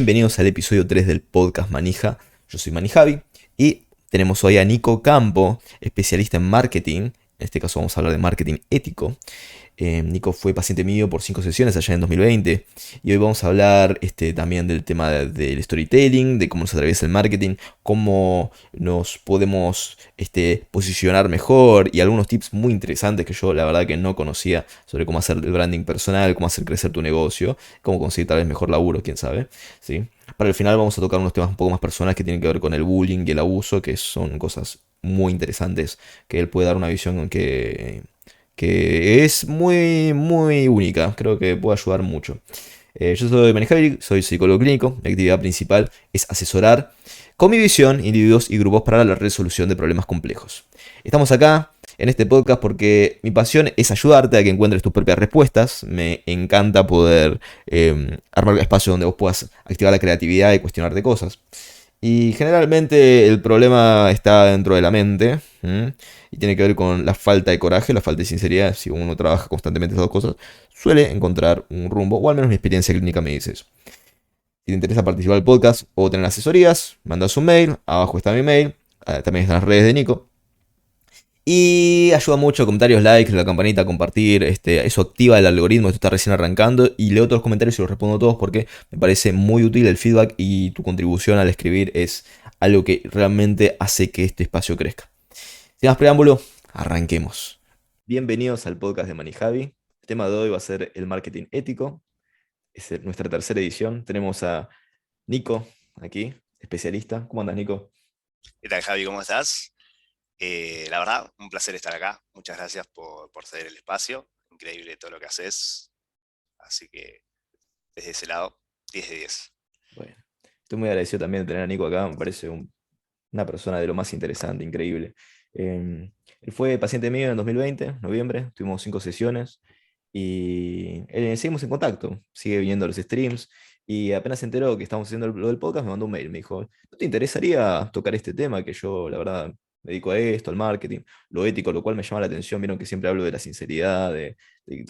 Bienvenidos al episodio 3 del podcast Manija. Yo soy Manijavi y tenemos hoy a Nico Campo, especialista en marketing. En este caso vamos a hablar de marketing ético. Nico fue paciente mío por 5 sesiones allá en 2020 y hoy vamos a hablar también del tema del storytelling, de cómo nos atraviesa el marketing, cómo nos podemos posicionar mejor y algunos tips muy interesantes que yo la verdad que no conocía sobre cómo hacer el branding personal, cómo hacer crecer tu negocio, cómo conseguir tal vez mejor laburo, quién sabe. ¿Sí? Para el final vamos a tocar unos temas un poco más personales que tienen que ver con el bullying y el abuso, que son cosas muy interesantes, que él puede dar una visión que es muy, muy única. Creo que puede ayudar mucho. Yo soy Manny, soy psicólogo clínico. Mi actividad principal es asesorar con mi visión individuos y grupos para la resolución de problemas complejos. Estamos acá en este podcast porque mi pasión es ayudarte a que encuentres tus propias respuestas. Me encanta poder armar espacios donde vos puedas activar la creatividad y cuestionarte cosas. Y generalmente el problema está dentro de la mente, ¿m? Y tiene que ver con la falta de coraje, la falta de sinceridad. Si uno trabaja constantemente esas dos cosas, suele encontrar un rumbo, o al menos mi experiencia clínica me dice eso. Si te interesa participar del podcast o tener asesorías, mandas un mail, abajo está mi mail, también están las redes de Nico. Y ayuda mucho, comentarios, likes, la campanita, compartir, eso activa el algoritmo, esto está recién arrancando y leo todos los comentarios y los respondo todos porque me parece muy útil el feedback y tu contribución al escribir es algo que realmente hace que este espacio crezca. Sin más preámbulo, arranquemos. Bienvenidos al podcast de Manijavi. El tema de hoy va a ser el marketing ético. Es nuestra tercera edición. Tenemos a Nico aquí, especialista. ¿Cómo andas, Nico? ¿Qué tal, Javi? ¿Cómo estás? La verdad, un placer estar acá. Muchas gracias por ceder el espacio. Increíble todo lo que haces. Así que desde ese lado, 10 de 10. Bueno, estoy muy agradecido también de tener a Nico acá. Me parece una persona de lo más interesante, increíble. Él fue paciente mío en 2020, noviembre, tuvimos 5 sesiones y seguimos en contacto, sigue viniendo a los streams y apenas se enteró que estamos haciendo lo del podcast, me mandó un mail, me dijo, ¿no te interesaría tocar este tema? Que yo, la verdad, me dedico a esto, al marketing, lo ético, lo cual me llama la atención, vieron que siempre hablo de la sinceridad, de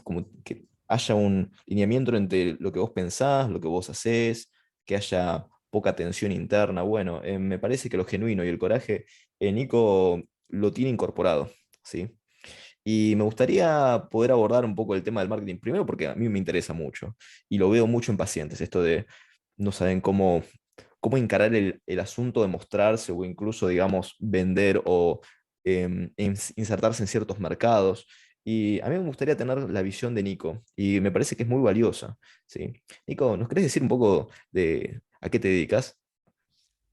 como que haya un lineamiento entre lo que vos pensás, lo que vos hacés, que haya poca tensión interna. Bueno, me parece que lo genuino y el coraje, Nico lo tiene incorporado, ¿sí? Y me gustaría poder abordar un poco el tema del marketing, primero porque a mí me interesa mucho y lo veo mucho en pacientes, esto de no saben cómo encarar el asunto de mostrarse o incluso, digamos, vender o insertarse en ciertos mercados. Y a mí me gustaría tener la visión de Nico y me parece que es muy valiosa, ¿sí? Nico, ¿nos querés decir un poco de a qué te dedicas?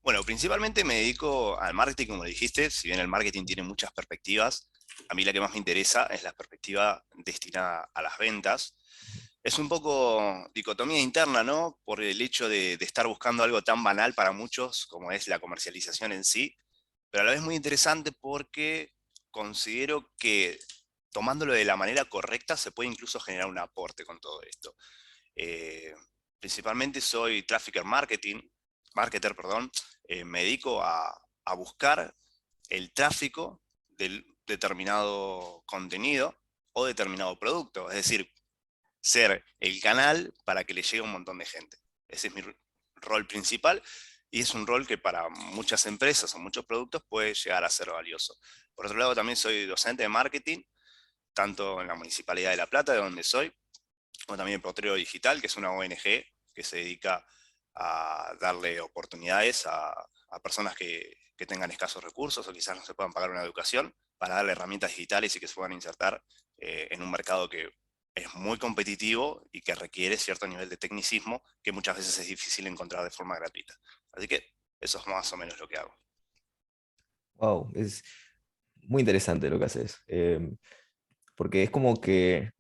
Bueno, principalmente me dedico al marketing, como dijiste. Si bien el marketing tiene muchas perspectivas, a mí la que más me interesa es la perspectiva destinada a las ventas. Es un poco dicotomía interna, ¿no? Por el hecho de estar buscando algo tan banal para muchos como es la comercialización en sí, pero a la vez muy interesante porque considero que tomándolo de la manera correcta se puede incluso generar un aporte con todo esto. Eh, Principalmente soy marketer, perdón. Me dedico a buscar el tráfico del determinado contenido o determinado producto, es decir, ser el canal para que le llegue a un montón de gente. Ese es mi rol principal y es un rol que para muchas empresas o muchos productos puede llegar a ser valioso. Por otro lado, también soy docente de marketing, tanto en la Municipalidad de La Plata, de donde soy, como también Potrero Digital, que es una ONG que se dedica a darle oportunidades a personas que tengan escasos recursos o quizás no se puedan pagar una educación, para darle herramientas digitales y que se puedan insertar en un mercado que es muy competitivo y que requiere cierto nivel de tecnicismo que muchas veces es difícil encontrar de forma gratuita. Así que eso es más o menos lo que hago. Wow, es muy interesante lo que haces, porque es como que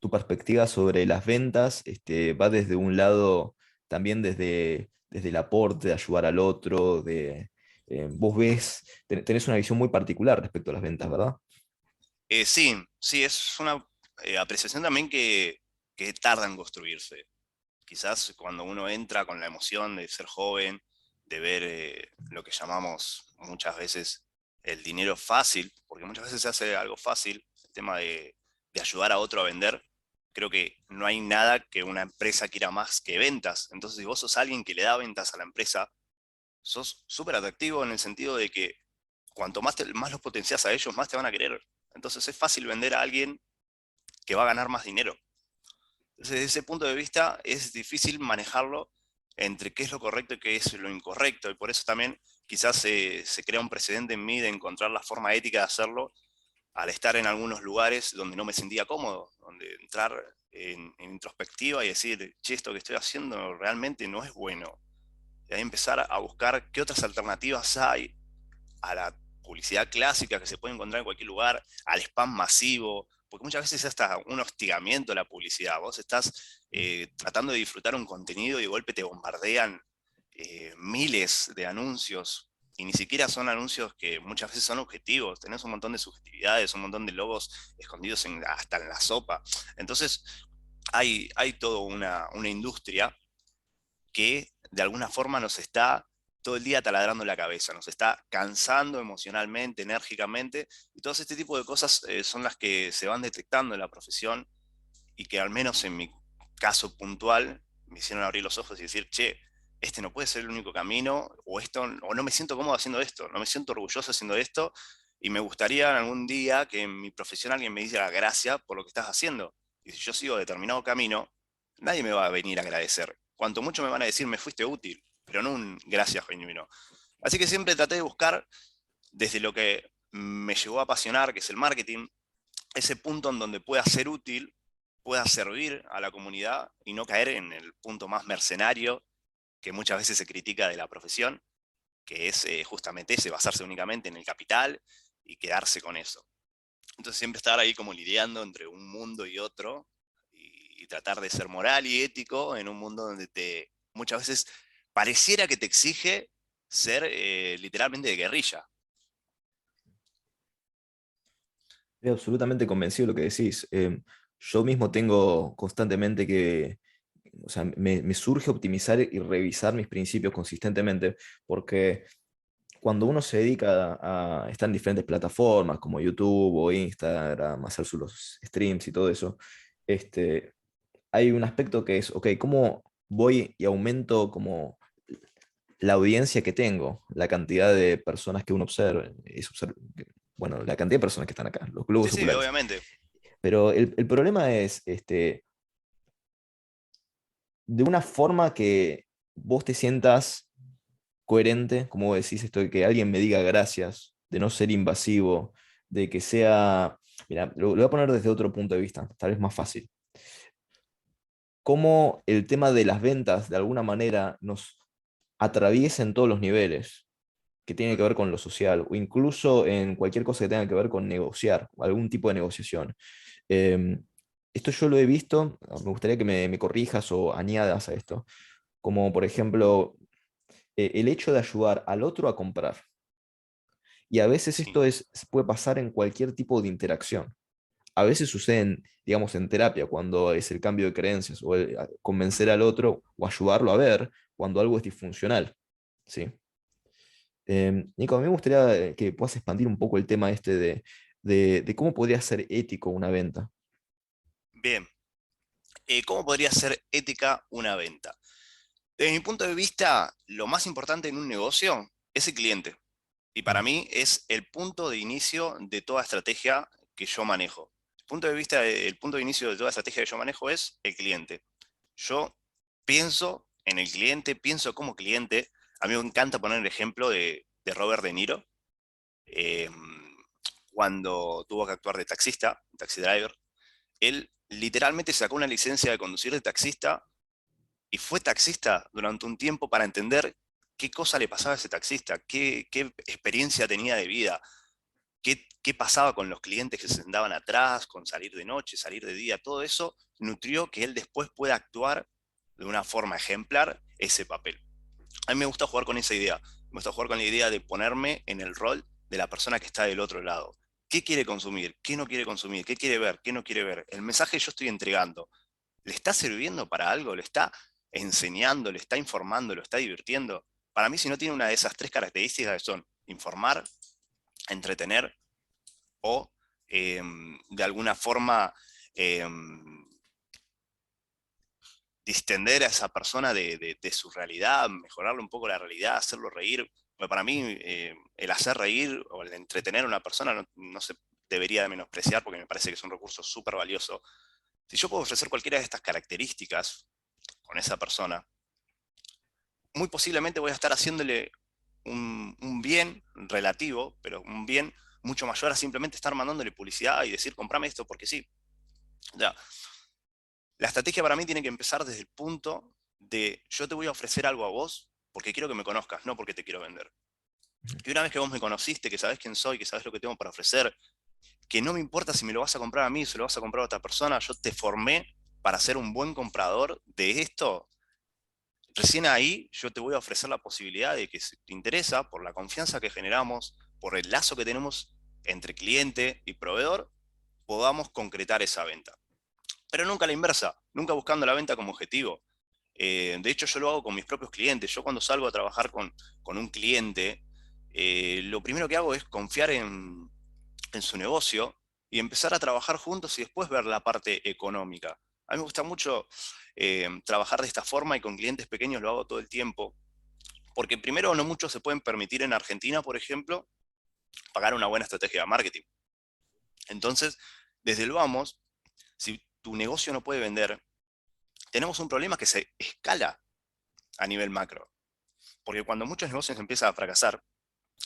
tu perspectiva sobre las ventas va desde un lado, también desde el aporte, de ayudar al otro, vos ves, tenés una visión muy particular respecto a las ventas, ¿verdad? Sí, sí, es una apreciación también que tarda en construirse. Quizás cuando uno entra con la emoción de ser joven, de ver lo que llamamos muchas veces el dinero fácil, porque muchas veces se hace algo fácil, el tema de ayudar a otro a vender, creo que no hay nada que una empresa quiera más que ventas. Entonces, si vos sos alguien que le da ventas a la empresa, sos súper atractivo en el sentido de que cuanto más, más los potenciás a ellos, más te van a querer. Entonces es fácil vender a alguien que va a ganar más dinero. Desde ese punto de vista es difícil manejarlo entre qué es lo correcto y qué es lo incorrecto. Y por eso también quizás se crea un precedente en mí de encontrar la forma ética de hacerlo al estar en algunos lugares donde no me sentía cómodo, donde entrar en introspectiva y decir, che, esto que estoy haciendo realmente no es bueno. Y ahí empezar a buscar qué otras alternativas hay a la publicidad clásica que se puede encontrar en cualquier lugar, al spam masivo, porque muchas veces es hasta un hostigamiento la publicidad. Vos estás tratando de disfrutar un contenido y de golpe te bombardean miles de anuncios y ni siquiera son anuncios que muchas veces son objetivos. Tenés un montón de subjetividades, un montón de logos escondidos hasta en la sopa. Entonces hay toda una industria que de alguna forma nos está todo el día taladrando la cabeza, nos está cansando emocionalmente, enérgicamente, y todo este tipo de cosas son las que se van detectando en la profesión y que al menos en mi caso puntual me hicieron abrir los ojos y decir, che, este no puede ser el único camino, o esto, o no me siento cómodo haciendo esto, no me siento orgulloso haciendo esto, y me gustaría algún día que en mi profesión alguien me diga gracias por lo que estás haciendo. Y si yo sigo determinado camino, nadie me va a venir a agradecer. Cuanto mucho me van a decir, me fuiste útil, pero no un gracias genuino. Así que siempre traté de buscar, desde lo que me llegó a apasionar, que es el marketing, ese punto en donde pueda ser útil, pueda servir a la comunidad y no caer en el punto más mercenario que muchas veces se critica de la profesión, que es justamente ese, basarse únicamente en el capital y quedarse con eso. Entonces siempre estar ahí como lidiando entre un mundo y otro y tratar de ser moral y ético en un mundo donde muchas veces pareciera que te exige ser literalmente de guerrilla. Estoy absolutamente convencido de lo que decís. Yo mismo tengo constantemente que, o sea, me surge optimizar y revisar mis principios consistentemente, porque cuando uno se dedica a estar en diferentes plataformas como YouTube o Instagram, hacer los streams y todo eso, este, hay un aspecto que es, ok, ¿cómo voy y aumento como la audiencia que tengo, la cantidad de personas que uno observa, bueno, la cantidad de personas que están acá, los Sí, globos sí, oculares? obviamente. Pero el problema es, de una forma que vos te sientas coherente, como vos decís, esto de que alguien me diga gracias, de no ser invasivo, de que sea, mira, lo voy a poner desde otro punto de vista, tal vez más fácil. Cómo el tema de las ventas de alguna manera nos atraviesa en todos los niveles, que tiene que ver con lo social, o incluso en cualquier cosa que tenga que ver con negociar, algún tipo de negociación. Eh, Esto yo lo he visto, me gustaría que me corrijas o añadas a esto, como por ejemplo el hecho de ayudar al otro a comprar. Y a veces Sí. esto puede pasar en cualquier tipo de interacción. A veces sucede, digamos, en terapia, cuando es el cambio de creencias, o convencer al otro o ayudarlo a ver cuando algo es disfuncional. ¿Sí? Nico, a mí me gustaría que puedas expandir un poco el tema este de cómo podría ser ético una venta. Bien. ¿Cómo podría ser ética una venta? Desde mi punto de vista, lo más importante en un negocio es el cliente. Y para Mm. mí es el punto de inicio de toda estrategia que yo manejo. El punto de inicio de toda estrategia que yo manejo es el cliente. Yo pienso en el cliente, pienso como cliente. A mí me encanta poner el ejemplo de Robert De Niro, eh, cuando tuvo que actuar de taxista, taxi driver. Él literalmente sacó una licencia de conducir de taxista y fue taxista durante un tiempo para entender qué cosa le pasaba a ese taxista, qué experiencia tenía de vida, qué pasaba con los clientes que se sentaban atrás, con salir de noche, salir de día, todo eso nutrió que él después pueda actuar de una forma ejemplar ese papel. A mí me gusta jugar con esa idea, me gusta jugar con la idea de ponerme en el rol de la persona que está del otro lado. ¿Qué quiere consumir? ¿Qué no quiere consumir? ¿Qué quiere ver? ¿Qué no quiere ver? El mensaje que yo estoy entregando, ¿le está sirviendo para algo? ¿Le está enseñando? ¿Le está informando? ¿Lo está divirtiendo? Para mí, si no tiene una de esas tres características que son informar, entretener o de alguna forma eh, distender a esa persona de su realidad, mejorarle un poco la realidad, hacerlo reír. Porque para mí, el hacer reír o el entretener a una persona no se debería de menospreciar, porque me parece que es un recurso súper valioso. Si yo puedo ofrecer cualquiera de estas características con esa persona, muy posiblemente voy a estar haciéndole un bien relativo, pero un bien mucho mayor a simplemente estar mandándole publicidad y decir, comprame esto porque sí. O sea, la estrategia para mí tiene que empezar desde el punto de yo te voy a ofrecer algo a vos porque quiero que me conozcas, no porque te quiero vender. Y una vez que vos me conociste, que sabés quién soy, que sabés lo que tengo para ofrecer, que no me importa si me lo vas a comprar a mí, si lo vas a comprar a otra persona, yo te formé para ser un buen comprador de esto. Recién ahí yo te voy a ofrecer la posibilidad de que, si te interesa, por la confianza que generamos, por el lazo que tenemos entre cliente y proveedor, podamos concretar esa venta. Pero nunca la inversa, nunca buscando la venta como objetivo. De hecho, yo lo hago con mis propios clientes. Yo cuando salgo a trabajar con un cliente, lo primero que hago es confiar en su negocio y empezar a trabajar juntos y después ver la parte económica. A mí me gusta mucho trabajar de esta forma y con clientes pequeños lo hago todo el tiempo, porque primero no muchos se pueden permitir en Argentina, por ejemplo, pagar una buena estrategia de marketing. Entonces, desde el vamos, si tu negocio no puede vender, tenemos un problema que se escala a nivel macro. Porque cuando muchos negocios empiezan a fracasar,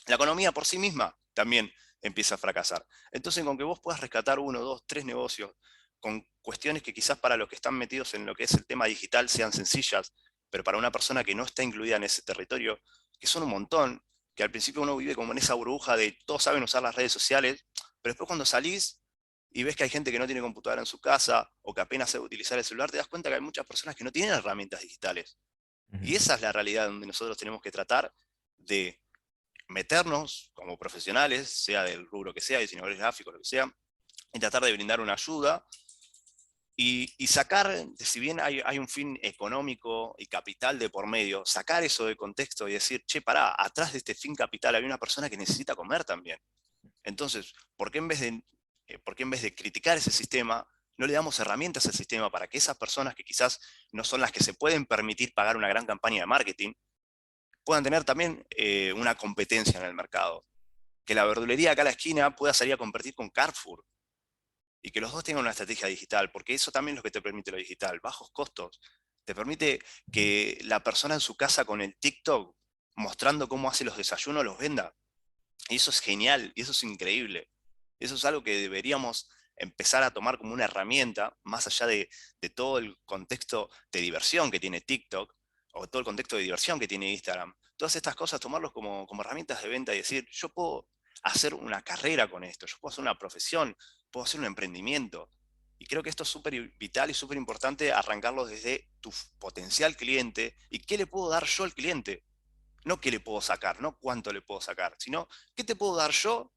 la economía por sí misma también empieza a fracasar. Entonces, con que vos puedas rescatar uno, dos, tres negocios con cuestiones que quizás para los que están metidos en lo que es el tema digital sean sencillas, pero para una persona que no está incluida en ese territorio, que son un montón, que al principio uno vive como en esa burbuja de todos saben usar las redes sociales, pero después cuando salís y ves que hay gente que no tiene computadora en su casa o que apenas sabe utilizar el celular, te das cuenta que hay muchas personas que no tienen herramientas digitales. Ujú. Y esa es la realidad donde nosotros tenemos que tratar de meternos como profesionales, sea del rubro que sea, diseñadores gráficos, lo que sea, y tratar de brindar una ayuda y sacar, si bien hay un fin económico y capital de por medio, sacar eso de contexto y decir, che, pará, atrás de este fin capital hay una persona que necesita comer también. Entonces, ¿por qué en vez de criticar ese sistema, no le damos herramientas al sistema para que esas personas que quizás no son las que se pueden permitir pagar una gran campaña de marketing, puedan tener también una competencia en el mercado? Que la verdulería acá a la esquina pueda salir a competir con Carrefour y que los dos tengan una estrategia digital, porque eso también es lo que te permite lo digital, bajos costos. Te permite que la persona en su casa con el TikTok mostrando cómo hace los desayunos los venda. Y eso es genial, y eso es increíble. Eso es algo que deberíamos empezar a tomar como una herramienta, más allá de todo el contexto de diversión que tiene TikTok, o todo el contexto de diversión que tiene Instagram. Todas estas cosas, tomarlos como herramientas de venta y decir, yo puedo hacer una carrera con esto, yo puedo hacer una profesión, puedo hacer un emprendimiento. Y creo que esto es súper vital y súper importante arrancarlo desde tu potencial cliente y qué le puedo dar yo al cliente. No qué le puedo sacar, no cuánto le puedo sacar, sino qué te puedo dar yo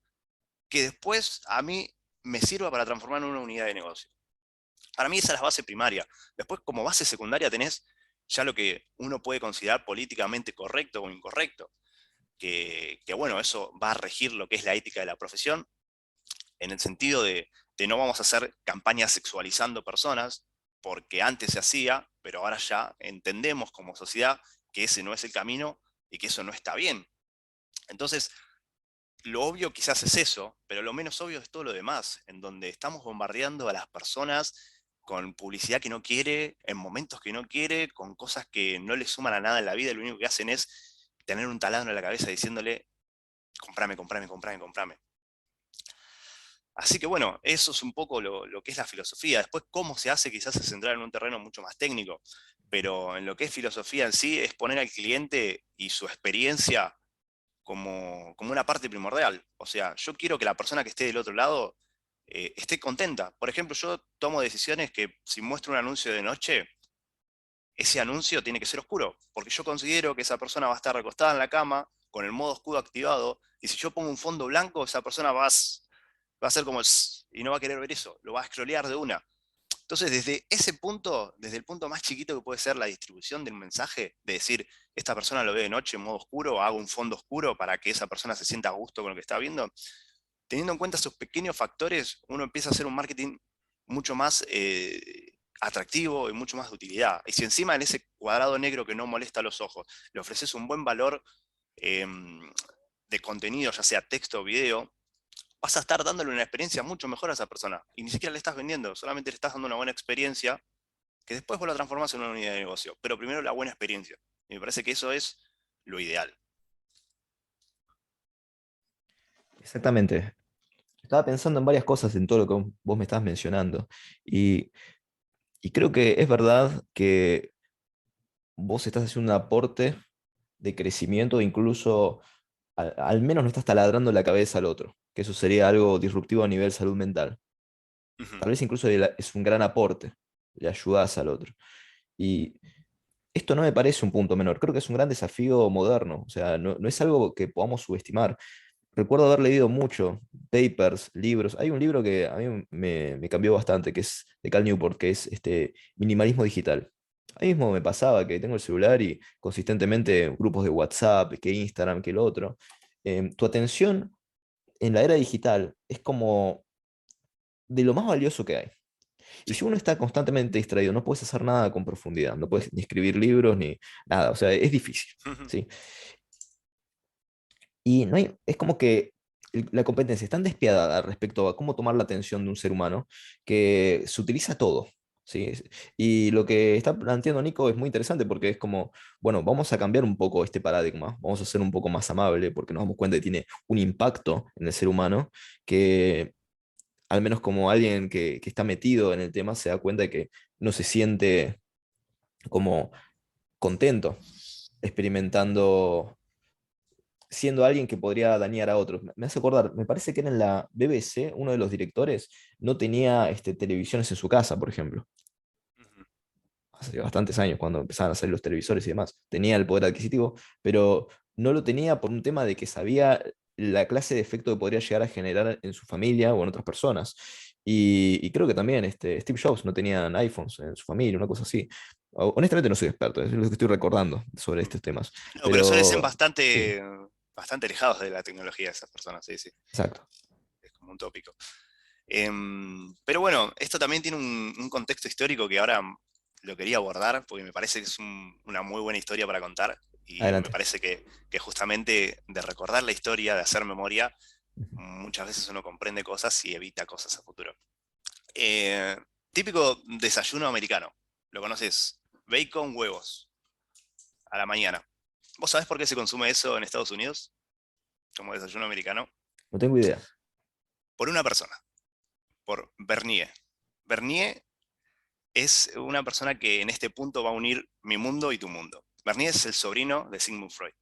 que después a mí me sirva para transformar en una unidad de negocio. Para mí esa es la base primaria. Después, como base secundaria, tenés ya lo que uno puede considerar políticamente correcto o incorrecto, que bueno, eso va a regir lo que es la ética de la profesión, en el sentido de no vamos a hacer campañas sexualizando personas, porque antes se hacía, pero ahora ya entendemos como sociedad que ese no es el camino y que eso no está bien. Entonces, lo obvio quizás es eso, pero lo menos obvio es todo lo demás, en donde estamos bombardeando a las personas con publicidad que no quiere, en momentos que no quiere, con cosas que no le suman a nada en la vida, y lo único que hacen es tener un taladro en la cabeza diciéndole, comprame, comprame, comprame, comprame. Así que bueno, eso es un poco lo que es la filosofía. Después, cómo se hace quizás es entrar en un terreno mucho más técnico, pero en lo que es filosofía en sí es poner al cliente y su experiencia como una parte primordial. O sea, yo quiero que la persona que esté del otro lado esté contenta. Por ejemplo, yo tomo decisiones que si muestro un anuncio de noche, ese anuncio tiene que ser oscuro, porque yo considero que esa persona va a estar recostada en la cama con el modo oscuro activado, y si yo pongo un fondo blanco, esa persona va a ser como y no va a querer ver eso, lo va a scrollear de una. Entonces, desde ese punto, desde el punto más chiquito que puede ser la distribución del mensaje, de decir, esta persona lo ve de noche en modo oscuro, hago un fondo oscuro para que esa persona se sienta a gusto con lo que está viendo, teniendo en cuenta esos pequeños factores, uno empieza a hacer un marketing mucho más atractivo y mucho más de utilidad. Y si encima en ese cuadrado negro que no molesta a los ojos le ofreces un buen valor de contenido, ya sea texto o video, vas a estar dándole una experiencia mucho mejor a esa persona. Y ni siquiera le estás vendiendo, solamente le estás dando una buena experiencia que después vos la transformás en una unidad de negocio. Pero primero la buena experiencia. Y me parece que eso es lo ideal. Exactamente. Estaba pensando en varias cosas en todo lo que vos me estás mencionando. Y, y creo que es verdad que vos estás haciendo un aporte de crecimiento, incluso al menos no estás taladrando la cabeza al otro, que eso sería algo disruptivo a nivel salud mental. Ujú. Tal vez incluso es un gran aporte, le ayudas al otro. Y esto no me parece un punto menor, creo que es un gran desafío moderno, o sea, no es algo que podamos subestimar. Recuerdo haber leído mucho, papers, libros. Hay un libro que a mí me cambió bastante, que es de Cal Newport, que es Minimalismo Digital. Ahí mismo me pasaba que tengo el celular y consistentemente grupos de WhatsApp, que Instagram, que el otro. Tu atención en la era digital es como de lo más valioso que hay. Y Sí. si uno está constantemente distraído, no puedes hacer nada con profundidad, no puedes ni escribir libros ni nada, o sea, es difícil, ¿sí? Y no hay, es como que la competencia es tan despiadada respecto a cómo tomar la atención de un ser humano que se utiliza todo. ¿Sí? Y lo que está planteando Nico es muy interesante porque es como, bueno, vamos a cambiar un poco este paradigma, vamos a ser un poco más amable porque nos damos cuenta que tiene un impacto en el ser humano que al menos como alguien que está metido en el tema se da cuenta de que no se siente como contento experimentando siendo alguien que podría dañar a otros. Me hace acordar, me parece que era en la BBC, uno de los directores no tenía televisiones en su casa, por ejemplo. Ujú. Hace bastantes años, cuando empezaban a salir los televisores y demás. Tenía el poder adquisitivo, pero no lo tenía por un tema de que sabía la clase de efecto que podría llegar a generar en su familia o en otras personas. Y creo que también Steve Jobs no tenían iPhones en su familia, una cosa así. Honestamente no soy experto, es lo que estoy recordando sobre estos temas. No, pero suelen ser Pero sí, bastante alejados de la tecnología esas personas, sí, sí. exacto. Es como un tópico. Pero bueno, esto también tiene un contexto histórico que ahora lo quería abordar porque me parece que es una muy buena historia para contar y me Adelante. parece que justamente de recordar la historia, de hacer memoria, muchas veces uno comprende cosas y evita cosas a futuro. Eh, Típico desayuno americano, ¿lo conoces? Bacon, huevos, a la mañana. ¿Vos sabés por qué se consume eso en Estados Unidos como desayuno americano? No tengo idea. Por una persona, por Bernier. Bernier es una persona que en este punto va a unir mi mundo y tu mundo. Bernier es el sobrino de Sigmund Freud.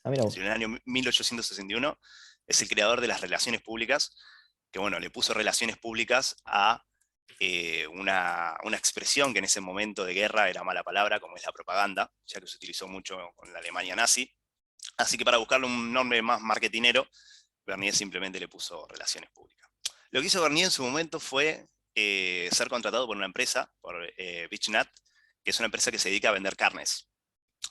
Ah, mira En vos. el año 1861 es el creador de las relaciones públicas, que bueno, le puso relaciones públicas a una expresión que en ese momento de guerra era mala palabra, como es la propaganda, ya que se utilizó mucho con la Alemania nazi. Así que para buscarle un nombre más marketinero, Bernier simplemente le puso relaciones públicas. Lo que hizo Bernier en su momento fue ser contratado por una empresa, por Beechnut, que es una empresa que se dedica a vender carnes.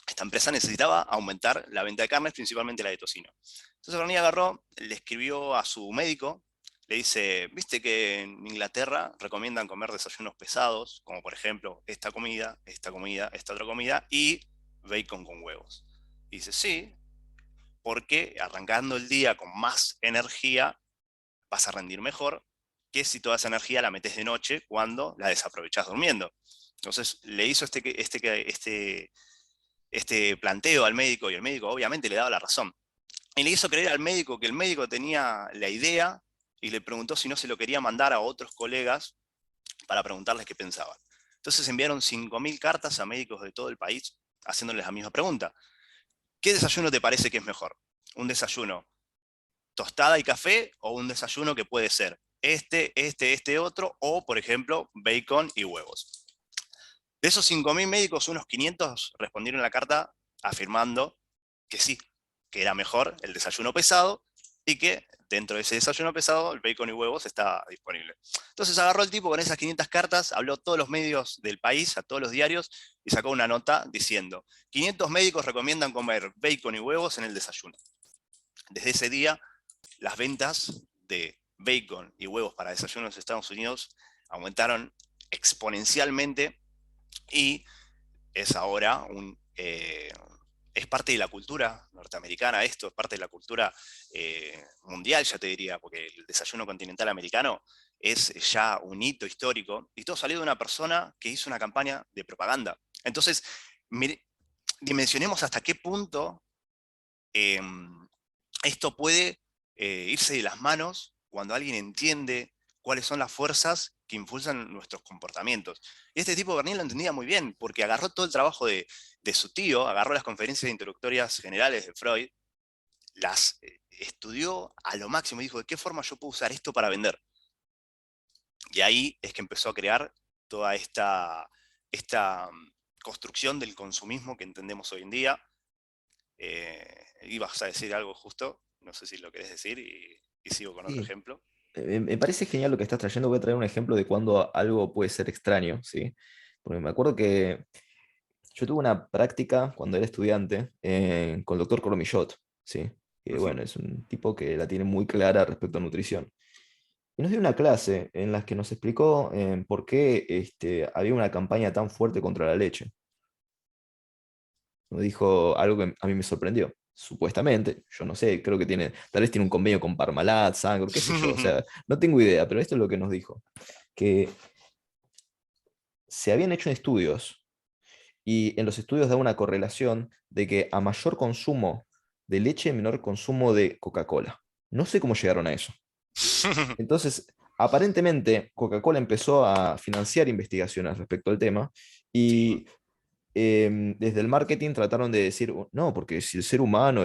Esta empresa necesitaba aumentar la venta de carnes, principalmente la de tocino. Entonces Bernier agarró, le escribió a su médico, le dice, viste que en Inglaterra recomiendan comer desayunos pesados, como por ejemplo esta otra comida, y bacon con huevos. Y dice, sí, porque arrancando el día con más energía vas a rendir mejor que si toda esa energía la metes de noche cuando la desaprovechás durmiendo. Entonces le hizo este planteo al médico y el médico obviamente le daba la razón. Y le hizo creer al médico que el médico tenía la idea y le preguntó si no se lo quería mandar a otros colegas para preguntarles qué pensaban. Entonces enviaron 5.000 cartas a médicos de todo el país haciéndoles la misma pregunta. ¿Qué desayuno te parece que es mejor? ¿Un desayuno tostada y café o un desayuno que puede ser este otro o, por ejemplo, bacon y huevos? De esos 5.000 médicos, unos 500 respondieron la carta afirmando que sí, que era mejor el desayuno pesado y que dentro de ese desayuno pesado el bacon y huevos estaba disponible. Entonces agarró el tipo con esas 500 cartas, habló a todos los medios del país, a todos los diarios, y sacó una nota diciendo, 500 médicos recomiendan comer bacon y huevos en el desayuno. Desde ese día, las ventas de bacon y huevos para desayunos en Estados Unidos aumentaron exponencialmente y es ahora es parte de la cultura norteamericana, esto es parte de la cultura mundial, ya te diría, porque el desayuno continental americano es ya un hito histórico, y todo salió de una persona que hizo una campaña de propaganda. Entonces, dimensionemos hasta qué punto eh, esto puede irse de las manos cuando alguien entiende cuáles son las fuerzas que impulsan nuestros comportamientos. Y este tipo Bernier lo entendía muy bien, porque agarró todo el trabajo de su tío, agarró las conferencias introductorias generales de Freud, las estudió a lo máximo y dijo, ¿de qué forma yo puedo usar esto para vender? Y ahí es que empezó a crear toda esta construcción del consumismo que entendemos hoy en día. Ibas a decir algo justo, no sé si lo querés decir, y sigo con otro Sí, ejemplo. me parece genial lo que estás trayendo. Voy a traer un ejemplo de cuando algo puede ser extraño, ¿sí? Porque me acuerdo que yo tuve una práctica cuando era estudiante con el doctor Cormillot, ¿sí? Que Ujú. bueno, es un tipo que la tiene muy clara respecto a nutrición. Y nos dio una clase en la que nos explicó por qué había una campaña tan fuerte contra la leche. Nos dijo algo que a mí me sorprendió. Supuestamente, yo no sé, creo que tiene, tal vez tiene un convenio con Parmalat, Sangro, qué sé yo, o sea, no tengo idea, pero esto es lo que nos dijo, que se habían hecho estudios y en los estudios da una correlación de que a mayor consumo de leche, menor consumo de Coca-Cola. No sé cómo llegaron a eso. Entonces, aparentemente, Coca-Cola empezó a financiar investigaciones respecto al tema Sí, y desde el marketing trataron de decir, no, porque si el ser humano,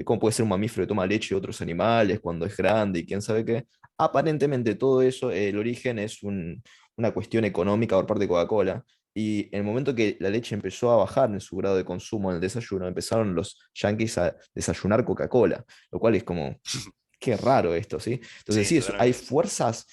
¿cómo puede ser un mamífero que toma leche de otros animales cuando es grande y quién sabe qué? Aparentemente todo eso, el origen es una cuestión económica por parte de Coca-Cola. Y en el momento que la leche empezó a bajar en su grado de consumo en el desayuno, empezaron los yankees a desayunar Coca-Cola, lo cual es como, qué raro esto, ¿sí? Entonces sí, sí, hay totalmente. fuerzas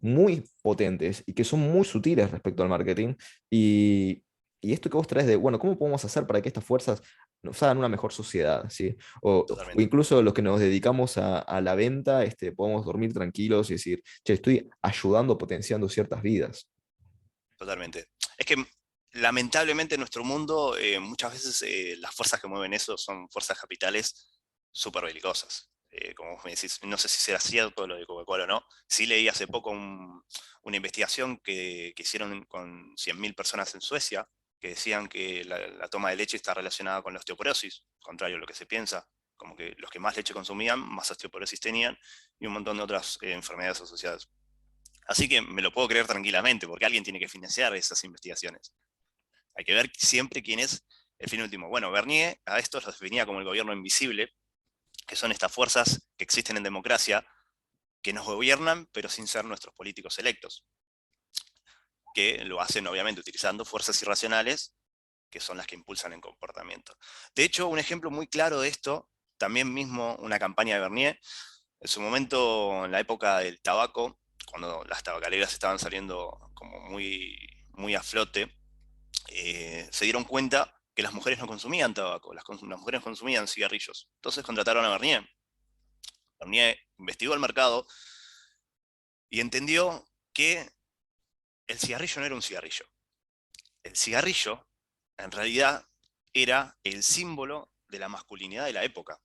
muy potentes y que son muy sutiles respecto al marketing. Y esto que vos traes de, bueno, ¿cómo podemos hacer para que estas fuerzas nos hagan una mejor sociedad, ¿sí? O Totalmente. incluso los que nos dedicamos a la venta, podemos dormir tranquilos y decir, che, estoy ayudando, potenciando ciertas vidas. Totalmente. Es que lamentablemente en nuestro mundo muchas veces las fuerzas que mueven eso son fuerzas capitales súper belicosas. Como vos me decís, no sé si será cierto lo de Coca-Cola o no. Sí leí hace poco una investigación que hicieron con 100.000 personas en Suecia, que decían que la toma de leche está relacionada con la osteoporosis, contrario a lo que se piensa, como que los que más leche consumían, más osteoporosis tenían, y un montón de otras enfermedades asociadas. Así que me lo puedo creer tranquilamente, porque alguien tiene que financiar esas investigaciones. Hay que ver siempre quién es el fin último. Bueno, Bernier a esto los definía como el gobierno invisible, que son estas fuerzas que existen en democracia, que nos gobiernan, pero sin ser nuestros políticos electos, que lo hacen obviamente utilizando fuerzas irracionales, que son las que impulsan el comportamiento. De hecho, un ejemplo muy claro de esto, también mismo una campaña de Bernier, en su momento, en la época del tabaco, cuando las tabacaleras estaban saliendo como muy a flote, se dieron cuenta que las mujeres no consumían tabaco, las mujeres consumían cigarrillos. Entonces contrataron a Bernier. Bernier investigó el mercado y entendió que el cigarrillo no era un cigarrillo. El cigarrillo, en realidad, era el símbolo de la masculinidad de la época.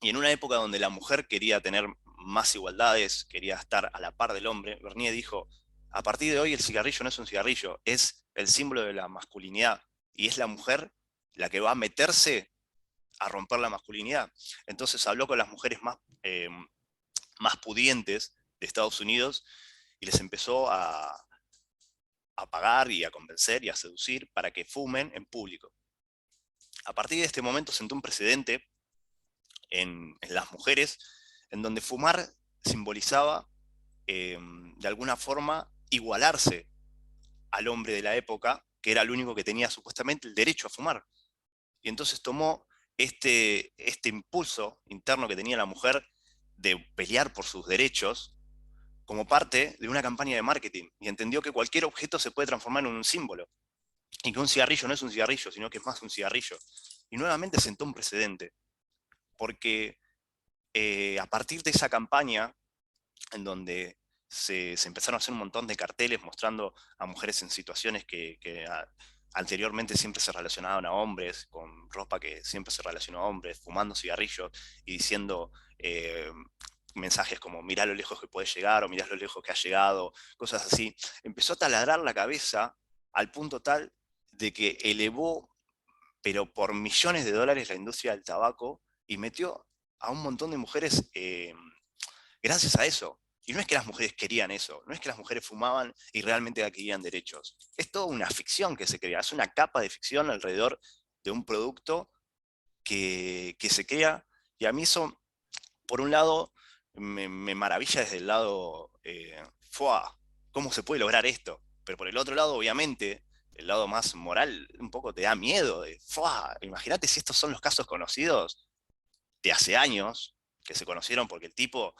Y en una época donde la mujer quería tener más igualdades, quería estar a la par del hombre, Bernier dijo, a partir de hoy el cigarrillo no es un cigarrillo, es el símbolo de la masculinidad. Y es la mujer la que va a meterse a romper la masculinidad. Entonces habló con las mujeres más pudientes de Estados Unidos y les empezó a pagar y a convencer y a seducir para que fumen en público. A partir de este momento sentó un precedente en las mujeres en donde fumar simbolizaba de alguna forma igualarse al hombre de la época, que era el único que tenía supuestamente el derecho a fumar. Y entonces tomó este impulso interno que tenía la mujer de pelear por sus derechos como parte de una campaña de marketing y entendió que cualquier objeto se puede transformar en un símbolo y que un cigarrillo no es un cigarrillo, sino que es más un cigarrillo. Y nuevamente sentó un precedente, porque a partir de esa campaña en donde se empezaron a hacer un montón de carteles mostrando a mujeres en situaciones anteriormente siempre se relacionaban a hombres, con ropa que siempre se relacionó a hombres, fumando cigarrillos y diciendo mensajes como mirá lo lejos que puedes llegar o mirá lo lejos que has llegado, cosas así. Empezó a taladrar la cabeza al punto tal de que elevó, pero por millones de dólares, la industria del tabaco y metió a un montón de mujeres gracias a eso. Y no es que las mujeres querían eso, no es que las mujeres fumaban y realmente querían derechos. Es toda una ficción que se crea, es una capa de ficción alrededor de un producto que se crea. Y a mí eso, por un lado, me maravilla desde el lado, ¡fua! ¿Cómo se puede lograr esto? Pero por el otro lado, obviamente, el lado más moral, un poco te da miedo de, ¡fua! Imagínate si estos son los casos conocidos de hace años, que se conocieron porque el tipo,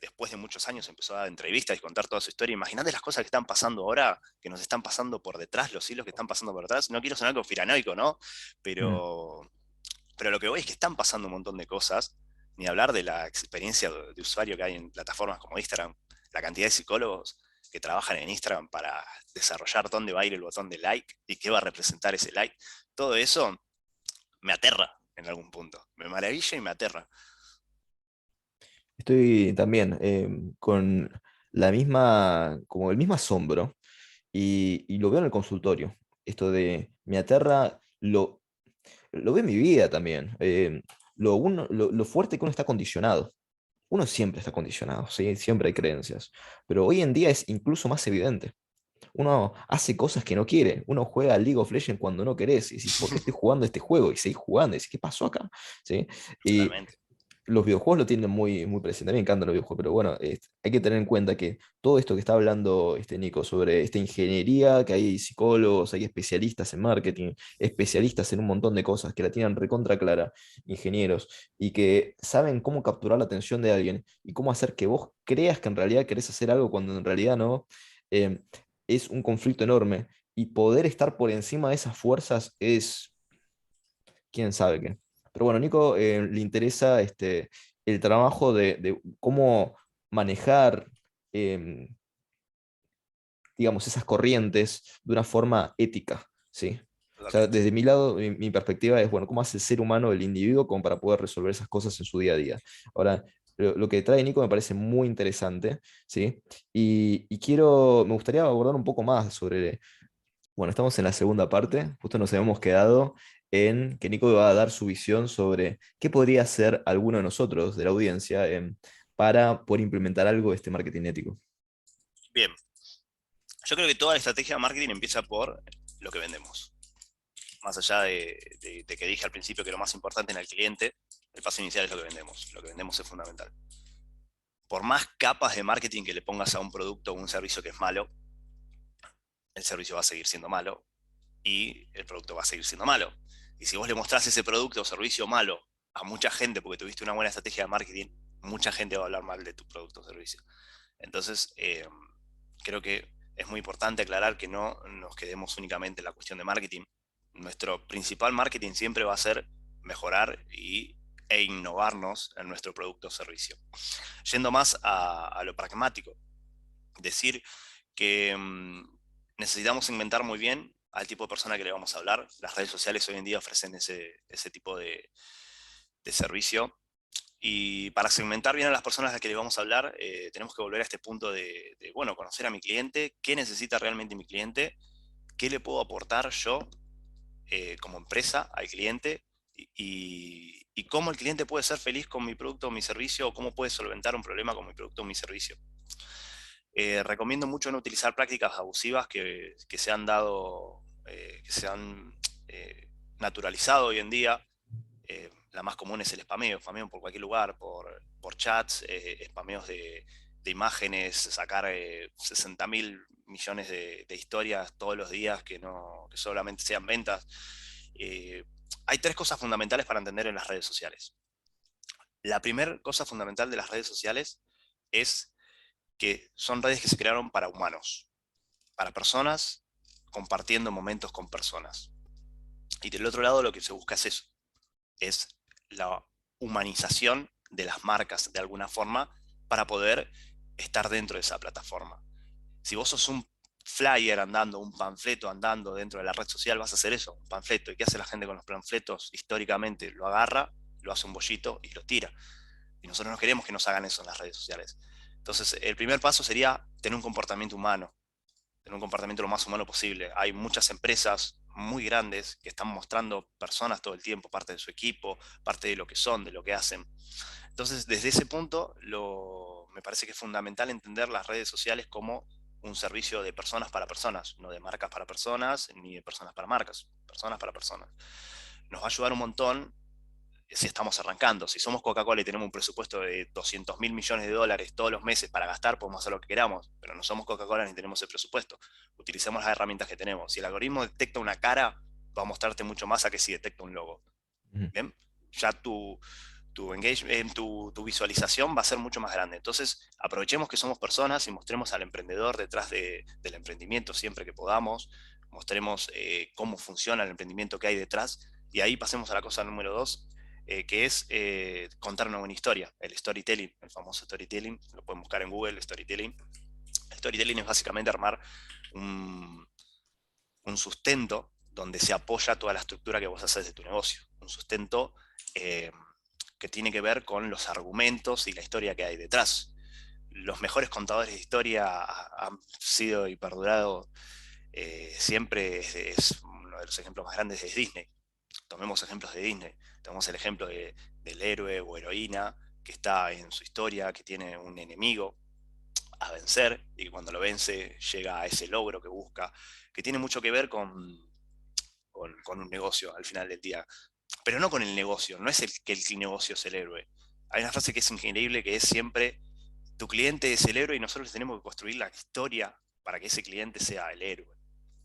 después de muchos años, empezó a dar entrevistas y contar toda su historia. Imagínate las cosas que están pasando ahora, que nos están pasando por detrás, los hilos que están pasando por detrás. No quiero sonar conspiranoico, ¿no? Mm. Pero, pero lo que voy es que están pasando un montón de cosas, ni hablar de la experiencia de usuario que hay en plataformas como Instagram, la cantidad de psicólogos que trabajan en Instagram para desarrollar dónde va a ir el botón de like y qué va a representar ese like. Todo eso me aterra en algún punto. Me maravilla y me aterra. Estoy también con la misma, como el mismo asombro y lo veo en el consultorio. Esto de me aterra, lo veo en mi vida también. Lo fuerte que uno está condicionado. Uno siempre está condicionado, ¿sí? Siempre hay creencias. Pero hoy en día es incluso más evidente. Uno hace cosas que no quiere. Uno juega League of Legends cuando no querés. Y decís, ¿por qué estoy jugando este juego? Y seguís jugando. Y decís, ¿qué pasó acá? ¿Sí? Y Totalmente. los videojuegos lo tienen muy, muy presente. A mí me encantan los videojuegos, pero bueno, hay que tener en cuenta que todo esto que está hablando Nico sobre esta ingeniería, que hay psicólogos, hay especialistas en marketing, especialistas en un montón de cosas que la tienen recontra clara, ingenieros, y que saben cómo capturar la atención de alguien y cómo hacer que vos creas que en realidad querés hacer algo cuando en realidad no, eh, es un conflicto enorme. Y poder estar por encima de esas fuerzas es quién sabe qué. Pero bueno, Nico, le interesa el trabajo de cómo manejar, em, digamos, esas corrientes de una forma ética, ¿sí? O sea, Totalmente. desde mi lado, mi perspectiva es, bueno, ¿cómo hace el ser humano, el individuo, como para poder resolver esas cosas en su día a día? Ahora, lo que trae Nico me parece muy interesante, ¿sí? Me gustaría abordar un poco más sobre bueno, estamos en la segunda parte. Justo nos habíamos quedado en que Nico va a dar su visión sobre qué podría hacer alguno de nosotros, de la audiencia, para poder implementar algo de este marketing ético. Bien, yo creo que toda la estrategia de marketing empieza por lo que vendemos. Más allá de que dije al principio que lo más importante en el cliente, el paso inicial es lo que vendemos. Lo que vendemos es fundamental. Por más capas de marketing que le pongas a un producto o un servicio que es malo, el servicio va a seguir siendo malo y el producto va a seguir siendo malo. Y si vos le mostrás ese producto o servicio malo a mucha gente porque tuviste una buena estrategia de marketing, mucha gente va a hablar mal de tu producto o servicio. Entonces, creo que es muy importante aclarar que no nos quedemos únicamente en la cuestión de marketing. Nuestro principal marketing siempre va a ser mejorar e innovarnos en nuestro producto o servicio. Yendo más a lo pragmático, decir que necesitamos segmentar muy bien al tipo de persona que le vamos a hablar. Las redes sociales hoy en día ofrecen ese tipo de servicio. Y para segmentar bien a las personas a las que le vamos a hablar, tenemos que volver a este punto bueno, conocer a mi cliente, qué necesita realmente mi cliente, qué le puedo aportar yo como empresa al cliente y cómo el cliente puede ser feliz con mi producto o mi servicio o cómo puede solventar un problema con mi producto o mi servicio. Recomiendo mucho no utilizar prácticas abusivas que se han dado, que se han naturalizado hoy en día. La más común es el spameo por cualquier lugar, por chats, spameos de imágenes, sacar 60 mil millones de historias todos los días que solamente sean ventas. Eh, Hay tres cosas fundamentales para entender en las redes sociales. La primera cosa fundamental de las redes sociales es que son redes que se crearon para humanos, para personas compartiendo momentos con personas. Y del otro lado lo que se busca es eso, es la humanización de las marcas de alguna forma para poder estar dentro de esa plataforma. Si vos sos un flyer andando, un panfleto andando dentro de la red social, vas a hacer eso, un panfleto. ¿Y qué hace la gente con los panfletos? Históricamente lo agarra, lo hace un bollito y lo tira. Y nosotros no queremos que nos hagan eso en las redes sociales. Entonces, el primer paso sería tener un comportamiento humano, tener un comportamiento lo más humano posible. Hay muchas empresas muy grandes que están mostrando personas todo el tiempo, parte de su equipo, parte de lo que son, de lo que hacen. Entonces, desde ese punto, me parece que es fundamental entender las redes sociales como un servicio de personas para personas, no de marcas para personas, ni de personas para marcas, personas para personas. Nos va a ayudar un montón si estamos arrancando. Si somos Coca-Cola y tenemos un presupuesto de 200.000 millones de dólares todos los meses para gastar, podemos hacer lo que queramos, pero no somos Coca-Cola ni tenemos el presupuesto. Utilicemos las herramientas que tenemos. Si el algoritmo detecta una cara, va a mostrarte mucho más a que si detecta un logo. Ujú. ¿Bien? Ya tu engagement, tu visualización va a ser mucho más grande. Entonces, aprovechemos que somos personas y mostremos al emprendedor detrás del emprendimiento siempre que podamos. Mostremos cómo funciona el emprendimiento que hay detrás. Y ahí pasemos a la cosa número dos, que es contar una buena historia. El storytelling, el famoso storytelling. Lo pueden buscar en Google, storytelling. El storytelling es básicamente armar un, un sustento donde se apoya toda la estructura que vos haces de tu negocio. Un sustento eh, que tiene que ver con los argumentos y la historia que hay detrás. Los mejores contadores de historia han sido y perdurado siempre, es uno de los ejemplos más grandes es Disney. Tomemos ejemplos de Disney. Tomemos el ejemplo del héroe o heroína que está en su historia, que tiene un enemigo a vencer y que cuando lo vence llega a ese logro que busca, que tiene mucho que ver con un negocio al final del día. Pero no con el negocio, no es que el negocio es el héroe. Hay una frase que es increíble que es siempre, tu cliente es el héroe y nosotros tenemos que construir la historia para que ese cliente sea el héroe.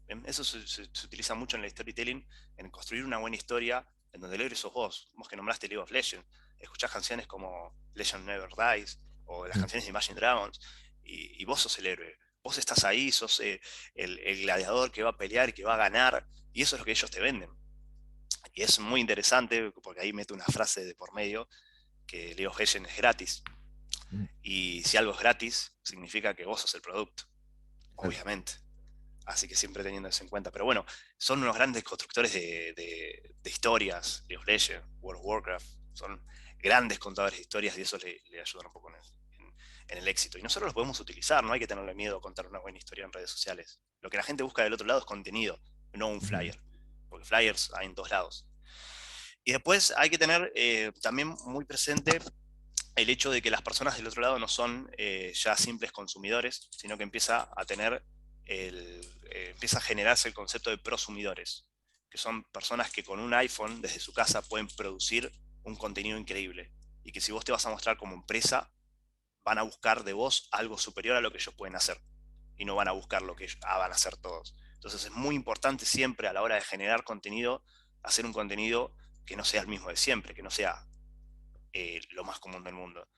¿Bien? Eso se utiliza mucho en el storytelling, en construir una buena historia en donde el héroe sos vos. Vos que nombraste League of Legends, escuchás canciones como Legend Never Dies o las Ujú. canciones de Imagine Dragons y vos sos el héroe. Vos estás ahí, sos el gladiador que va a pelear y que va a ganar y eso es lo que ellos te venden. Y es muy interesante porque ahí meto una frase de por medio que League of Legends es gratis. Ujú. Y si algo es gratis, significa que vos sos el producto, Exacto. obviamente. Así que siempre teniendo eso en cuenta. Pero bueno, son unos grandes constructores de historias, League of Legends, World of Warcraft. Son grandes contadores de historias y eso le ayuda un poco en el éxito. Y nosotros los podemos utilizar, no hay que tenerle miedo a contar una buena historia en redes sociales. Lo que la gente busca del otro lado es contenido, no un Ujú. flyer. Porque flyers hay en todos lados. Y después hay que tener también muy presente el hecho de que las personas del otro lado no son ya simples consumidores, sino que empieza a generarse el concepto de prosumidores, que son personas que con un iPhone desde su casa pueden producir un contenido increíble y que si vos te vas a mostrar como empresa, van a buscar de vos algo superior a lo que ellos pueden hacer y no van a buscar lo que van a hacer todos. Entonces es muy importante siempre a la hora de generar contenido, hacer un contenido que no sea el mismo de siempre, que no sea lo más común del mundo.